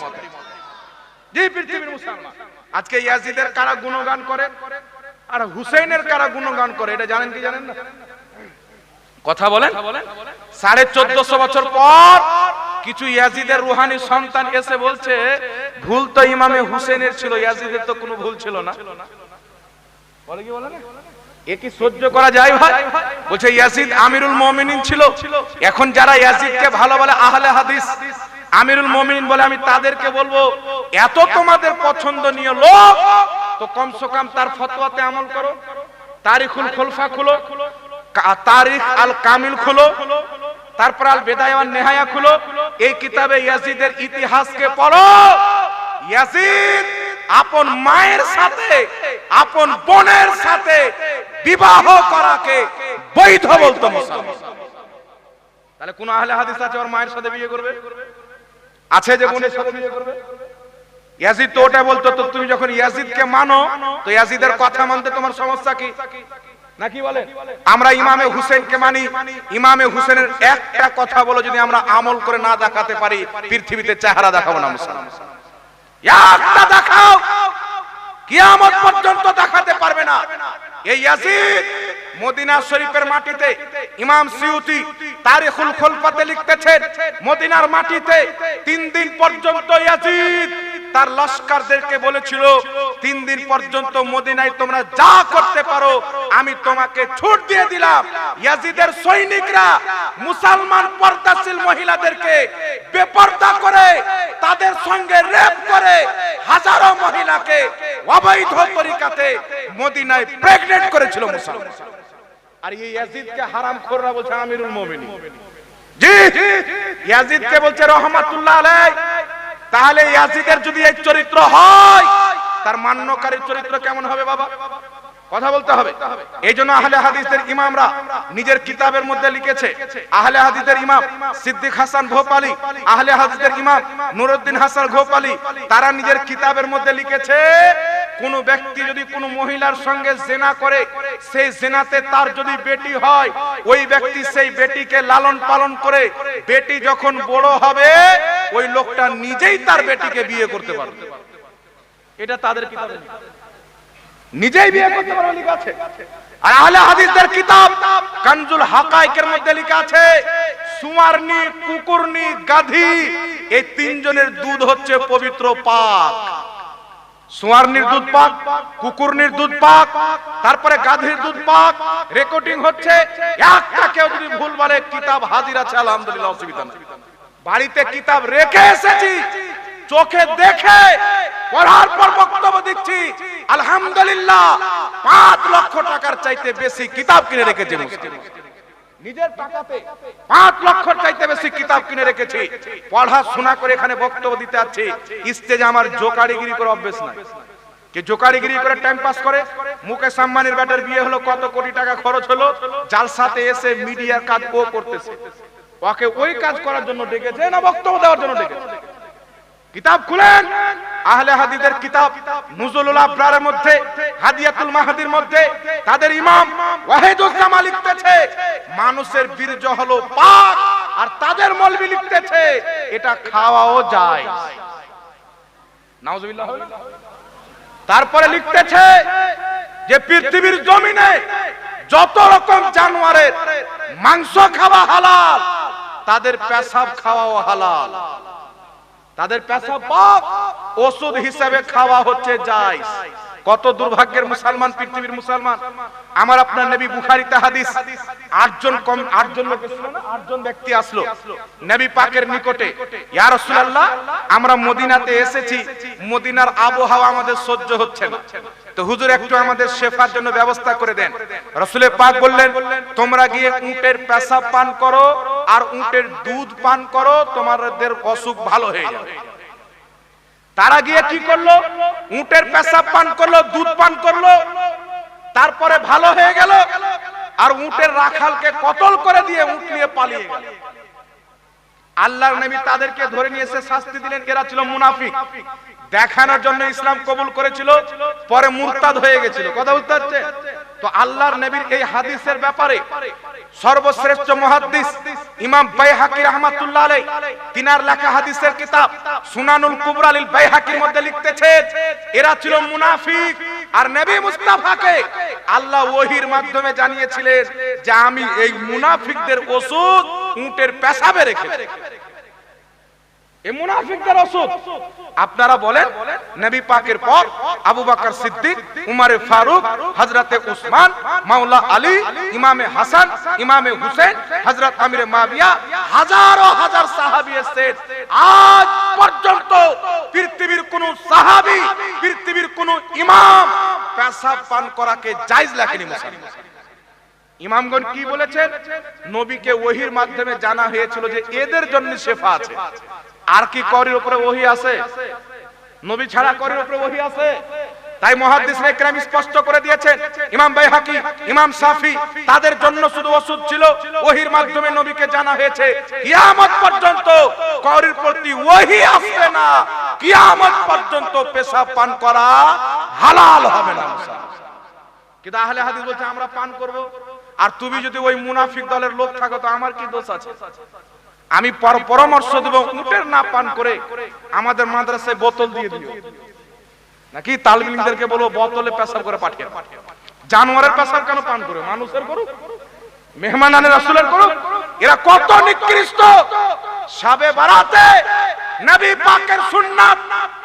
জি পৃথিবীর মুসলমান আজকে ইয়াজিদের কারা গুণগান করে আর হুসাইনের কারা গুণগান করে, এটা জানেন কি জানেন না? কথা বলেন। 1450 বছর পর কিছু ইয়াজিদের রুহানি সন্তান এসে বলছে ভুল তো ইমামে হুসাইনের ছিল, ইয়াজিদের তো কোনো ভুল ছিল না। বলে কি বলে না? এ কি সহ্য করা যায় ভাই? বলছে ইয়াজিদ আমিরুল মুমিনিন ছিল। এখন যারা ইয়াজিদকে ভালো বলে আহলে হাদিস, আমিরুল মুমিনিন বলে আমি তাদেরকে বলবো এত তোমাদের পছন্দনীয় লোক তো কমসে কম তার ফতোয়াতে আমল করো। তারিখুল খুলফা খুলো, তারিখ আল কামিল খুলো, তারপর আল বেদায়া ওয়ান নেহায়া খুলো, এই কিতাবে ইয়াজিদের ইতিহাসকে পড়ো। ইয়াজিদ আপন মায়ের সাথে আপন বোনের সাথে বিবাহ করাকে বৈধ বলতো মুসলমান। তাহলে কোন আহলে হাদিস আছে ওর মায়ের সাথে বিয়ে করবে? আছে যে বোনের সাথে বিয়ে করবে? ইয়াজিদ তো ওটা বলতো। তো তুমি যখন ইয়াজিদকে মানো তো ইয়াজিদের কথা মানতে তোমার সমস্যা কি? নাকি বলে আমরা ইমামে হুসেনকে মানি, ইমামে হুসেনের একটা কথা বলো যদি আমরা আমল করে না দেখাতে পারি পৃথিবীতে চেহারা দেখাবো না মুসলমান। একটা দেখাও, কিয়ামত পর্যন্ত দেখাতে পারবে না। এই ইয়াজিদ মদিনা শরীফের মাটিতে ইমাম সিউতি তারিখুল খুলফাতে লিখতেছেন মদিনার মাটিতে 3 দিন পর্যন্ত ইয়াজিদ তার লস্করদেরকে বলেছিল 3 দিন পর্যন্ত মদিনায় তোমরা যা করতে পারো আমি তোমাকে ছুট দিয়ে দিলাম। ইয়াজিদের সৈনিকরা মুসলমান পর্দাশীল মহিলাদেরকে বেপরদা করে তাদের সঙ্গে রেপ করে হাজারো মহিলাকে অবৈধ তরিকাতে মদিনায় প্রেগন্যান্ট করেছিল মুসলমান। আর এই ইয়াজিদকে হারামখোররা বলছে আমিরুল মুমিনিন। জি ইয়াজিদকে বলছে রহমাতুল্লাহ আলাইহি। তাহলে ইয়াজিদের যদি এই চরিত্র হয় তার মান্যকারী চরিত্র কেমন হবে বাবা? কথা বলতে হবে। এইজন্য আহলে হাদিসের ইমামরা নিজের কিতাবের মধ্যে লিখেছে, আহলে হাদিসের ইমাম সিদ্দিক হাসান ভোপালী, আহলে হাদিসের ইমাম নুরউদ্দিন হাসান ভোপালী, তারা নিজের কিতাবের মধ্যে লিখেছে কোন ব্যক্তি যদি কোন মহিলার সঙ্গে জিনা করে সেই জিনাতে তার যদি বেটি হয় ওই ব্যক্তি সেই বেটিকে লালন পালন করে বেটি যখন বড় হবে ওই লোকটা নিজেই তার বেটিকে বিয়ে করতে পারবে। এটা তাদের কিতাবে নিজেই বিয়ে করতে পারবে লেখা আছে। আর আহলে হাদিসের কিতাব কানজুল হাকায়েকের মধ্যে লেখা আছে সুমারনি, কুকুরনি, গাধি এই তিনজনের দুধ হচ্ছে পবিত্র পাক। সুয়ারনির দুধ পাক, কুকুরনির দুধ পাক, তারপরে গাধীর দুধ পাক। রেকর্ডিং হচ্ছে, একটা কেউ যদি ভুল বলে কিতাব হাজির আছে, আলহামদুলিল্লাহ, অসুবিধা নেই। বাড়িতে কিতাব রেখে এসেছি, চোখে দেখে পড়ার পর বক্তব্য দিচ্ছি, আলহামদুলিল্লাহ 5 লক্ষ টাকার চাইতে বেশি কিতাব কিনে রেখেছি মুসলিম। নিজের টাকাতে 5 লক্ষ চাইতে বেশি কিতাব কিনে রেখেছি, পড়াশোনা করে এখানে বক্তব্য দিতে আছি। স্টেজে আমার জোকারিগিরি করে অভ্যাস নাই। কে জোকারিগিরি করে টাইম পাস করে? মুকেশ আম্বানির ব্যাটার বিয়ে হলো, কত কোটি টাকা খরচ হলো, জালসাতে এসে মিডিয়ার কাজ ও করতেছে। ওকে ওই কাজ করার জন্য ডেকেছে না বক্তব্য দেওয়ার জন্য ডেকেছে? কিতাব খুলেন, আহলে হাদিসের কিতাব নুজুলুল আবরারের মধ্যে, হাদিয়াতুল মাহদির মধ্যে তাদের ইমাম ওয়াহিদুজ্জামান লিখতেছে মানুষের বীর্য হলো পাক, আর তাদের মৌলবি লিখতেছে এটা খাওয়াও যায়। নাউজুবিল্লাহ। তারপরে লিখতেছে যে পৃথিবীর জমিনে যত রকম জানোয়ারের মাংস খাওয়া হালাল, তাদের পেশাব খাওয়াও হালাল। তাদের পেশাব পাক, ওষুধ হিসেবে খাওয়া হচ্ছে জায়েজ। কত দুর্ভাগ্যের মুসলমান, পৃথিবীর মুসলমান। আমার আপনার নবী বুখারীতে হাদিস, 8জন লোক ছিল না, 8জন ব্যক্তি আসলো নবী পাকের নিকটে, ইয়া রাসূলুল্লাহ আমরা মদিনাতে এসেছি, মদিনার আবহাওয়া আমাদের সহ্য হচ্ছে না, তো হুজুর একটু আমাদের শেফার জন্য ব্যবস্থা করে দেন। রাসূল পাক বললেন তোমরা গিয়ে উটের পেশাব পান করো আর উটের দুধ পান করো, তোমাদের অসুখ ভালো হয়ে যাবে। তারা গিয়ে কি করলো? উটের পেশাব পান করলো, দুধ পান করলো, তারপরে ভালো হয়ে গেল। আর উটের রাখালকে কতল করে দিয়ে উট নিয়ে পালিয়ে গেল। আল্লাহর নবী তাদেরকে ধরে নিয়ে এসে শাস্তি দিলেন। এরা ছিল মুনাফিক, দেখানোর জন্য ইসলাম কবুল করেছিল, পরে মুরতাদ হয়ে গেছিল। কথা বুঝতে হচ্ছে তো? আল্লাহর নবীর এই হাদিসের ব্যাপারে সর্বশ্রেষ্ঠ মুহাদ্দিস ইমাম বাইহাকি রাহমাতুল্লাহ আলাইহি, তিনার লেখা হাদিসের কিতাব সুনানুল কুবরা লিল বাইহাকির মধ্যে লিখতেছেন এরা ছিল মুনাফিক। আর নবী মুস্তাফাকে আল্লাহ ওহীর মাধ্যমে জানিয়েছিলেন যে আমি এই মুনাফিকদের ওষুধ উটের পেশাবে রেখেছি। এই মুনাফিকদের ওষুধ। আপনারা বলেন নবী পাকের পর আবু বকর সিদ্দিক, উমর ফারুক, হযরতে উসমান, মাওলা আলী, ইমামে হাসান, ইমামে হুসেন, হযরত আমির মাবিয়া, হাজারো হাজার সাহাবী এসেছেন। আজ পর্যন্ত পৃথিবীর কোন সাহাবী, পৃথিবীর কোন ইমাম পেশাব পান করাকে জায়েজ লেখেনি মুসলমান। ইমামগণ কি বলেছেন? নবীকে ওহীর মাধ্যমে জানা হয়েছিল যে এদের জন্য শেফা আছে। আর কি করির উপরে ওহী আছে? নবী ছাড়া করির উপরে ওহী আছে? তাই মুহাদ্দিসিনে কেরাম স্পষ্ট করে দিয়েছেন, ইমাম বাইহাকি, ইমাম শাফি, তাদের জন্য শুধু ওষুধ ছিল, ওহীর মাধ্যমে নবীকে জানা হয়েছে। কিয়ামত পর্যন্ত করির প্রতি ওহী আসবে না, কিয়ামত পর্যন্ত পেশাব পান করা হালাল হবে না। কিন্তু আহলে হাদিস বলছে আমরা পান করব। আর তুমি যদি ওই মুনাফিক দলের লোক থাকো তো আমার কি দোষ আছে? আমি পরামর্শ দেব, উটের না পান করে আমাদের মাদ্রাসায় বোতল দিয়ে দিও, নাকি তালবিলদেরকে বলবো বোতলে পেশাব করে পাঠিয়ে। জানোয়ারের পেশাব কেন পান করে? মানুষের করুক, মেহমানানে রাসূলের করুক। এরা কত নিকৃষ্ট! শাবে বারাতে নবী পাকের সুন্নাত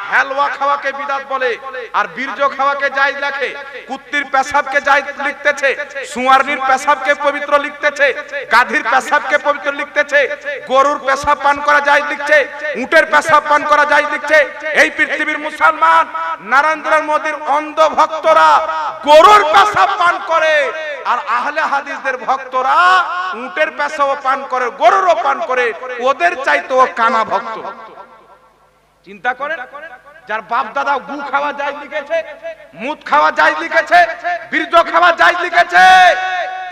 হালওয়া খাওয়াকে বিদআত বলে, আর বীর্য খাওয়াকে জায়েজ লেখে। কুত্তির পেশাবকে জায়েজ লিখতেছে, সুয়ারনির পেশাবকে পবিত্র লিখতেছে, গাধীর পেশাবকে পবিত্র লিখতেছে, গরুর পেশাব পান করা জায়েজ লিখছে, উটের পেশাব পান করা জায়েজ লিখছে। এই পৃথিবীর মুসলমান নরেন্দ্র মোদির অন্ধ ভক্তরা গরুর পেশাব পান করে, আর আহলে হাদিসদের ভক্তরা উটের পেশাব পান করে, গরুরও পান করে। ওদের চাইতেও কানা ভক্ত। চিন্তা করেন, যার বাপ দাদা গু খাওয়া জায়েজ লিখেছে, মুত খাওয়া জায়েজ লিখেছে, বীর্য খাওয়া জায়েজ লিখেছে,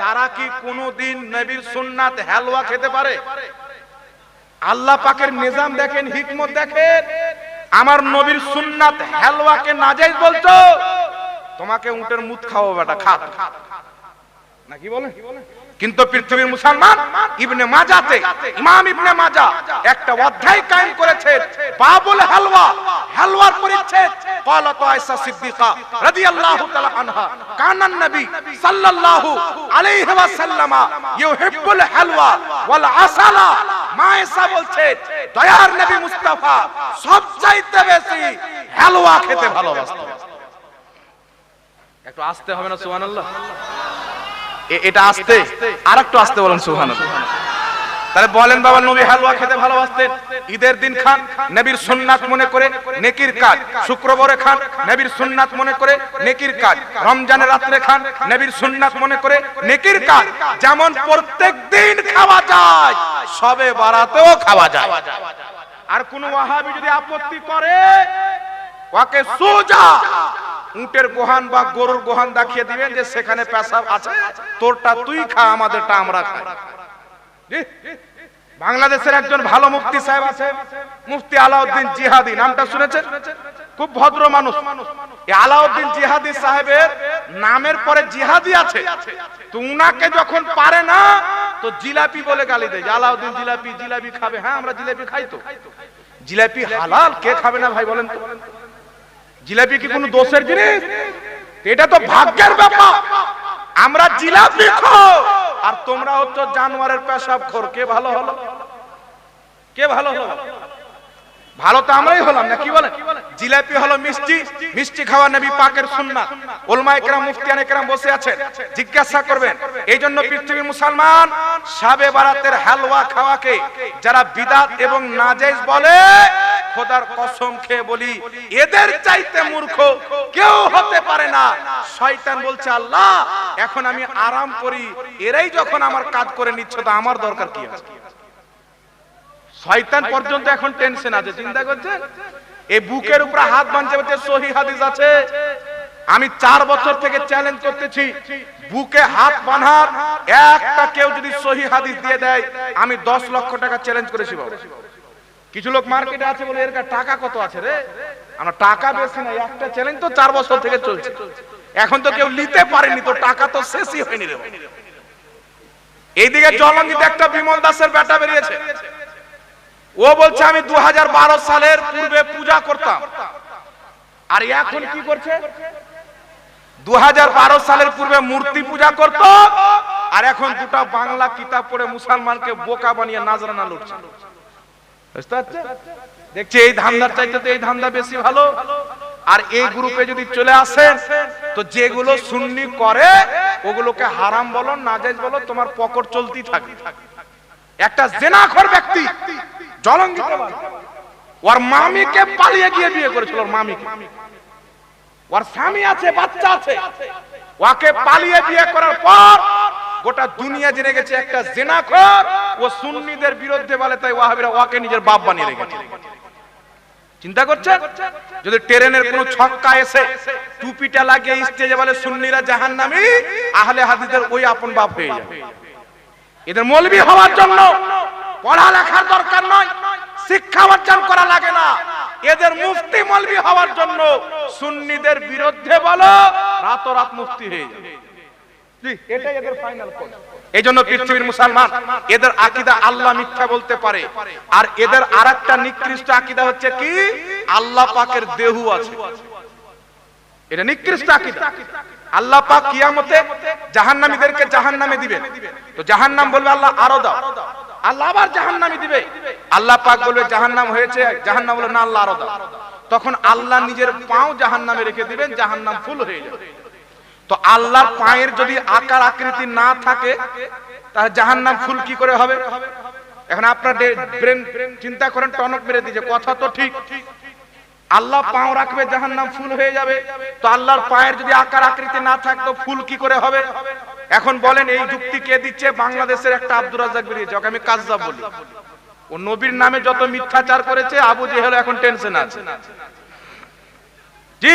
তারা কি কোনোদিন নবীর সুন্নাত হালওয়া খেতে পারে? আল্লাহ পাকের নিজাম দেখেন, হিকমত দেখেন। আমার নবীর সুন্নাত হালওয়াকে নাজায়েজ বলছো, তোমাকে উটের মুত খাওয়াবো বেটা, খা নাকি বলে? কিন্তু পৃথিবীর মুসলমান ইবনে মাজাতে, ইমাম ইবনে মাজা একটা অধ্যায় কায়েম করেছেন, বাবুল হালওয়া, হালওয়ার পরিচ্ছেদ। قالت আয়েশা সিদ্দিকা রাদিয়াল্লাহু তাআলা আনহা, কানান নবী সাল্লাল্লাহু আলাইহি ওয়াসাল্লাম ইউহিব্বুল হালওয়া ওয়াল আসালা। মা আয়েশা বলছে, দয়ার নবী মুস্তাফা সবচাইতে বেশি হালওয়া খেতে ভালোবাসতেন। একটু আস্তে হবে না? সুবহানাল্লাহ। এটা আস্তে, আর একটু আস্তে বলেন সুবহানাল্লাহ। তাহলে বলেন বাবা, নবী হালওয়া খেতে ভালোবাসতেন। ঈদের দিন খান, নবীর সুন্নাত মনে করে নেকির কাজ। শুক্রবারে খান, নবীর সুন্নাত মনে করে নেকির কাজ। রমজানের রাতে খান, নবীর সুন্নাত মনে করে নেকির কাজ। যেমন প্রত্যেক দিন খাওয়া যায়, শবে বারাতেও খাওয়া যায়। আর কোন ওয়াহাবি যদি আপত্তি করে, ওকে সোজা উটের গোহান বা গরুর গোহান দেখিয়ে দিবেন যে সেখানে পেশাব আছে, তোরটা তুই খা, আমাদেরটা আমরা খাই। বাংলাদেশের একজন ভালো মুফতি সাহেব আছে, মুফতি আলাউদ্দিন জিহাদি, নামটা শুনেছেন? খুব ভদ্র মানুষ। এই আলাউদ্দিন জিহাদি সাহেবের নামের পরে জিহাদি আছে, তো উনাকে যখন পারে না তো জিলাপি বলে গালি দেয়। আলাউদ্দিন জিলাপি, জিলাপি খাবে? হ্যাঁ আমরা জিলাপি খাই। তো জিলাপি হালাল, কে খাবে না ভাই বলেন তো? জিলাপি কি কোনো দোষের জিনিস? এটা তো ভাগ্যের ব্যাপার। আমরা জিলাপি খাও আর তোমরা হচ্ছে জানোয়ারের পেশাব খোর। কে ভালো হলো? কে ভালো হলো? ভালো তো আমরাই হলাম না, কি বলেন? জিলাপি হলো মিষ্টি, মিষ্টি খাওয়া নবী পাকের সুন্নাত। উলামায়ে কেরাম, মুফতিয়ানে কেরাম বসে আছেন, জিজ্ঞাসা করবেন। এইজন্য পৃথিবীর মুসলমান শাবে বারাতের হালওয়া খাওয়াকে যারা বিদআত এবং নাজায়েজ বলে, খোদার কসম খেয়ে বলি এদের চাইতে মূর্খ কেউ হতে পারে না। শয়তান বলছে, আল্লাহ এখন আমি আরাম করি, এরাই যখন আমার কাজ করে নিচ্ছে তো আমার দরকার কি আছে? শয়তান পর্যন্ত এখন টেনশন আছে, চিন্তা করছেন? এই বুকের উপরে হাত বাঁধছে, বলছে সহিহ হাদিস আছে। আমি 4 বছর থেকে চ্যালেঞ্জ করতেছি, বুকে হাত বাঁধার একটা কেউ যদি সহিহ হাদিস দিয়ে দেয়, আমি 10 লক্ষ টাকা চ্যালেঞ্জ করেছি বাবা। কিছু লোক মার্কেটে আছে বলে এর টাকা কত আছে রে? আমরা টাকা বেশি না, একটা চ্যালেঞ্জ তো 4 বছর থেকে চলছে, এখন তো কেউ নিতে পারেনি, তো টাকা তো শেষই হয়নি রে। এইদিকে জলঙ্গিতে একটা বিমল দাসের বেটা বেরিয়েছে, ও বলছে আমি 2012 সালের পূর্বে পূজা করতাম, আর এখন কি করছে? 2012 সালের পূর্বে মূর্তি পূজা করত, আর এখন দুটো বাংলা কিতাব পড়ে মুসলমানকে বোকা বানিয়ে নাজরানা লুটছে। বুঝতে পারছেন? দেখছি এই ধান্দার চাইতে তো এই ধান্দা বেশি ভালো। আর এই গ্রুপে যদি চলে আসেন তো যেগুলো সুন্নি করে ওগুলোকে হারাম বলো নাজায়েজ বলো তোমার পকড় চলতেই থাকে। একটা জিনাখোর ব্যক্তি জলঙ্গিত ওর মামিকে পালিয়ে গিয়ে বিয়ে করেছিল, ওর মামিকে, ওর স্বামী আছে বাচ্চা আছে, ওকে পালিয়ে বিয়ে করার পর গোটা দুনিয়া জেনে গেছে একটা জিনাখোর ও সুন্নিদের বিরুদ্ধে বলে, তাই ওয়াহাবিরা ওকে নিজের বাপ বানিয়ে রেখেছে। চিন্তা করছেন যদি ট্রেনের কোন ছক্কা এসে টুপিটা লাগিয়ে স্টেজে বলে সুন্নিরা জাহান্নামী, আহলে হাদিসের ওই আপন বাপ হয়ে যাবে। এদের মৌলবি হওয়ার জন্য পড়ালেখার দরকার নয়, শিক্ষা অর্জন করা লাগে না। এদের মুফতি মৌলবি হওয়ার জন্য সুন্নিদের বিরুদ্ধে বলো রাতোরাত মুফতি হয়ে যাবে। এটাই এদের ফাইনাল কোড। এই জন্য পৃথিবীর মুসলমান এদের আকীদা আল্লাহ মিথ্যা বলতে পারে। আর এদের আরেকটা নিকৃষ্ট আকীদা হচ্ছে কি আল্লাহ পাকের দেহ আছে। এটা নিকৃষ্ট আকীদা। আল্লাহ পাক কিয়ামতে জাহান্নামীদেরকে জাহান্নামে দিবেন, তো জাহান্নাম বলবে আল্লাহ আরো দাও, আল্লাহ আবার জাহান্নামে দিবে। আল্লাহ পাক বলবে জাহান্নাম হয়েছে, জাহান্নাম বলে না আল্লাহ আরো দাও। তখন আল্লাহ নিজের পাও জাহান্নামে রেখে দিবেন, জাহান্নাম ফুল হয়ে যাবে। তো আল্লাহর পায়ের যদি আকার আকৃতি না থাকে তাহলে জাহান্নাম ফুল কি করে হবে? এখন আপনার ব্রেন চিন্তা করেন, টনক মেরে দিয়েছে, কথা তো ঠিক। আল্লাহ পাও রাখবে জাহান্নাম ফুল হয়ে যাবে, তো আল্লাহর পায়ের যদি আকার আকৃতি না থাকতো ফুল কি করে হবে? এখন বলেন এই যুক্তি কে দিচ্ছে? বাংলাদেশের একটা আব্দুর রাজ্জাক বেরিয়েছে, ওকে আমি কাজ্জাব বলি। ও নবীর নামে যত মিথ্যাচার করেছে আবু জেহেল এখন টেনশন আছে। জি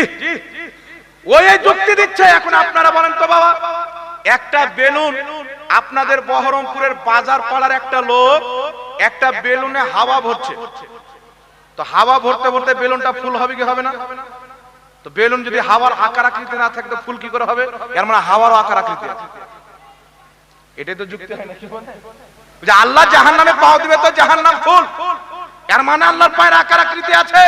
ওই যুক্তি দিচ্ছে। এখন আপনারা বলেন তো বাবা, একটা বেলুন আপনাদের বহরমপুরের বাজার পাড়ার একটা লোক একটা বেলুনে হাওয়া ভরছে, তো হাওয়া ভরতে ভরতে বেলুনটা ফুল হবে কি হবে না? তো বেলুন যদি হাওয়ার আকার আকৃতি না থাকে তো ফুল কি করে হবে? এর মানে হাওয়ারও আকার আকৃতি আছে। এটাই তো যুক্তি হয় না? কি বলে যে আল্লাহ জাহান্নামে পাও দিবে তো জাহান্নাম ফুল, এর মানে আল্লাহর পায়ের আকার আকৃতি আছে।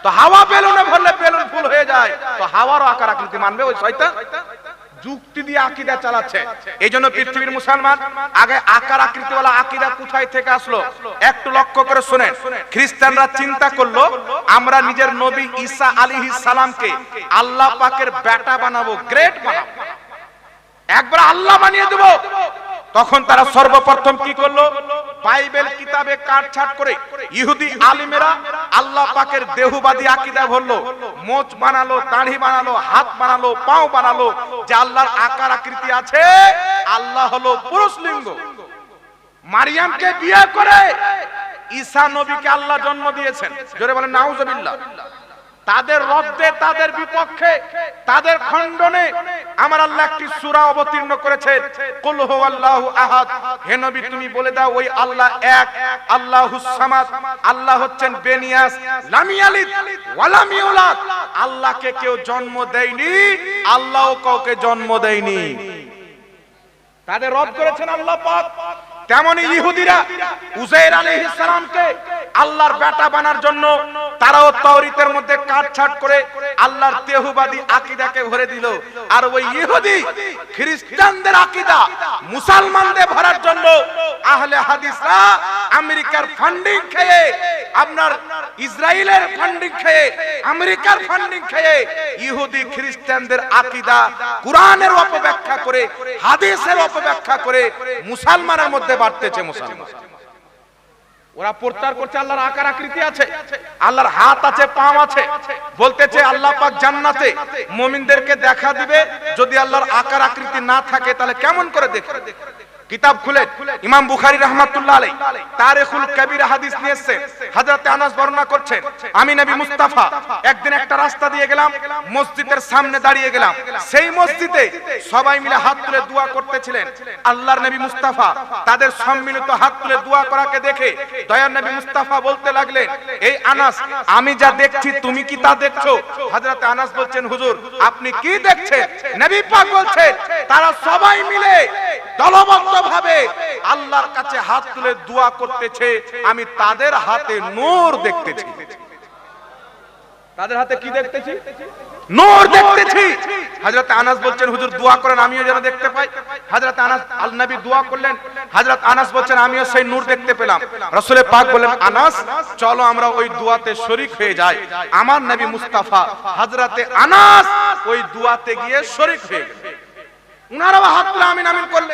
তো হাওয়া বেলুনে ভরলে বেলুন ফুল হয়ে যায়, তো হাওয়ারও আকার আকৃতি মানবে ওই শয়তান? যুক্তি দিয়ে আকীদা চালাচ্ছে। এইজন্য পৃথিবীর মুসলমান আগে আকার আকৃতিওয়ালা আকীদা কোথায় থেকে আসলো একটু লক্ষ্য করে শুনেন। খ্রিস্টানরা চিন্তা করলো আমরা নিজের নবী ঈসা আলাইহিস সালামকে আল্লাহ পাকের বেটা বানাবো, গ্রেট বানাবো, একবার আল্লাহ বানিয়ে দেব। তখন তারা সর্বপ্রথম কি করলো? বাইবেল কিতাবে কাটছাট করে ইহুদি আলিমেরা আল্লাহ পাকের দেহবাদী আকীদা ভরলো, মোচ বানালো, দাড়ি বানালো, হাত বানালো, পাও বানালো, যে আল্লাহর আকার আকৃতি আছে, আল্লাহ হলো পুরুষ লিঙ্গ। মারিয়ামকে বিয়ে করে ঈসা নবীকে আল্লাহ জন্ম দিয়েছেন। জোরে বলেন নাউজুবিল্লাহ। তাদের রদ্দে, তাদের বিপক্ষে, তাদের খণ্ডনে আমার আল্লাহ একটি সূরা অবতীর্ণ করেছেন, কুল হুয়াল্লাহু আহাদ। হে নবী তুমি বলে দাও ওই আল্লাহ এক, আল্লাহুস সামাদ, আল্লাহ হচ্ছেন বেনিয়াস, লাম ইয়ালিদ ওয়া লাম ইউলাদ। আল্লাহকে কেউ জন্ম দেয়নি, আল্লাহও কাউকে জন্ম দেয়নি। তাদের রদ করেছেন আল্লাহ পাক। তেমনি ইহুদিরা উযাইর আলাইহিস সালামকে আল্লাহর বেটা বানার জন্য তারাও তাওরীতের মধ্যে কাটছাট করে আল্লাহর দেহবাদী আকীদাকে ভরে দিল। আর ওই ইহুদি খ্রিস্টানদের আকীদা মুসলমানদের ভরার জন্য আহলে হাদিসরা আমেরিকার ফান্ডিং খেয়ে, আপনার ইসরায়েলের ফান্ডিং খেয়ে, আমেরিকার ফান্ডিং খেয়ে ইহুদি খ্রিস্টানদের আকীদা কুরআনের অপব্যাখ্যা করে, হাদিসের অপব্যাখ্যা করে মুসলমানের মধ্যে বাড়তেছে। মুসলমান ওরা প্রচার করছে আল্লাহর আকার আকৃতি আছে, আল্লাহর হাত আছে, পা আছে, বলতেছে আল্লাহ পাক জান্নাতে মুমিনদেরকে দেখা দিবে। যদি আল্লাহর আকার আকৃতি না থাকে তাহলে কেমন করে দেখবে? কিতাব খুলে ইমাম বুখারী রাহমাতুল্লাহ আলাইহি তারিখুল কবির হাদিস নিয়ে এসেছে। হযরত আনাস বর্ণনা করছেন, আমি নবী মুস্তাফা একদিন একটা রাস্তা দিয়ে গেলাম, মসজিদের সামনে দাঁড়িয়ে গেলাম। সেই মসজিদে সবাই মিলে হাত তুলে দোয়া করতেছিলেন। আল্লাহর নবী মুস্তাফা তাদের সম্মিলিত হাত তুলে দোয়া করাকে দেখে দয়ার নবী মুস্তাফা বলতে লাগলেন, এই আনাস আমি যা দেখছি তুমি কি তা দেখছো? হযরত আনাস বলছেন, হুজুর আপনি কি দেখছেন? নবী পাক বলছেন, তারা সবাই মিলে দলবদ্ধ ভাবে আল্লাহর কাছে হাত তুলে দোয়া করতেছে, আমি তাদের হাতে নূর দেখতেছি। তাদের হাতে কি দেখতেছি? নূর দেখতেছি। হযরত আনাস বলছেন হুজুর দোয়া করেন আমিও যেন দেখতে পাই। হযরত আনাস আল্লাহর নবী দোয়া করলেন, হযরত আনাস বলছেন আমিও সেই নূর দেখতে পেলাম। রাসূল পাক বললেন আনাস চলো আমরা ওই দোয়াতে শরীক হয়ে যাই। আমার নবী মুস্তাফা হযরত আনাস ওই দোয়াতে গিয়ে শরীক হয়ে গেলেন। উনারাও হাত তুলে আমিন আমিন করলেন।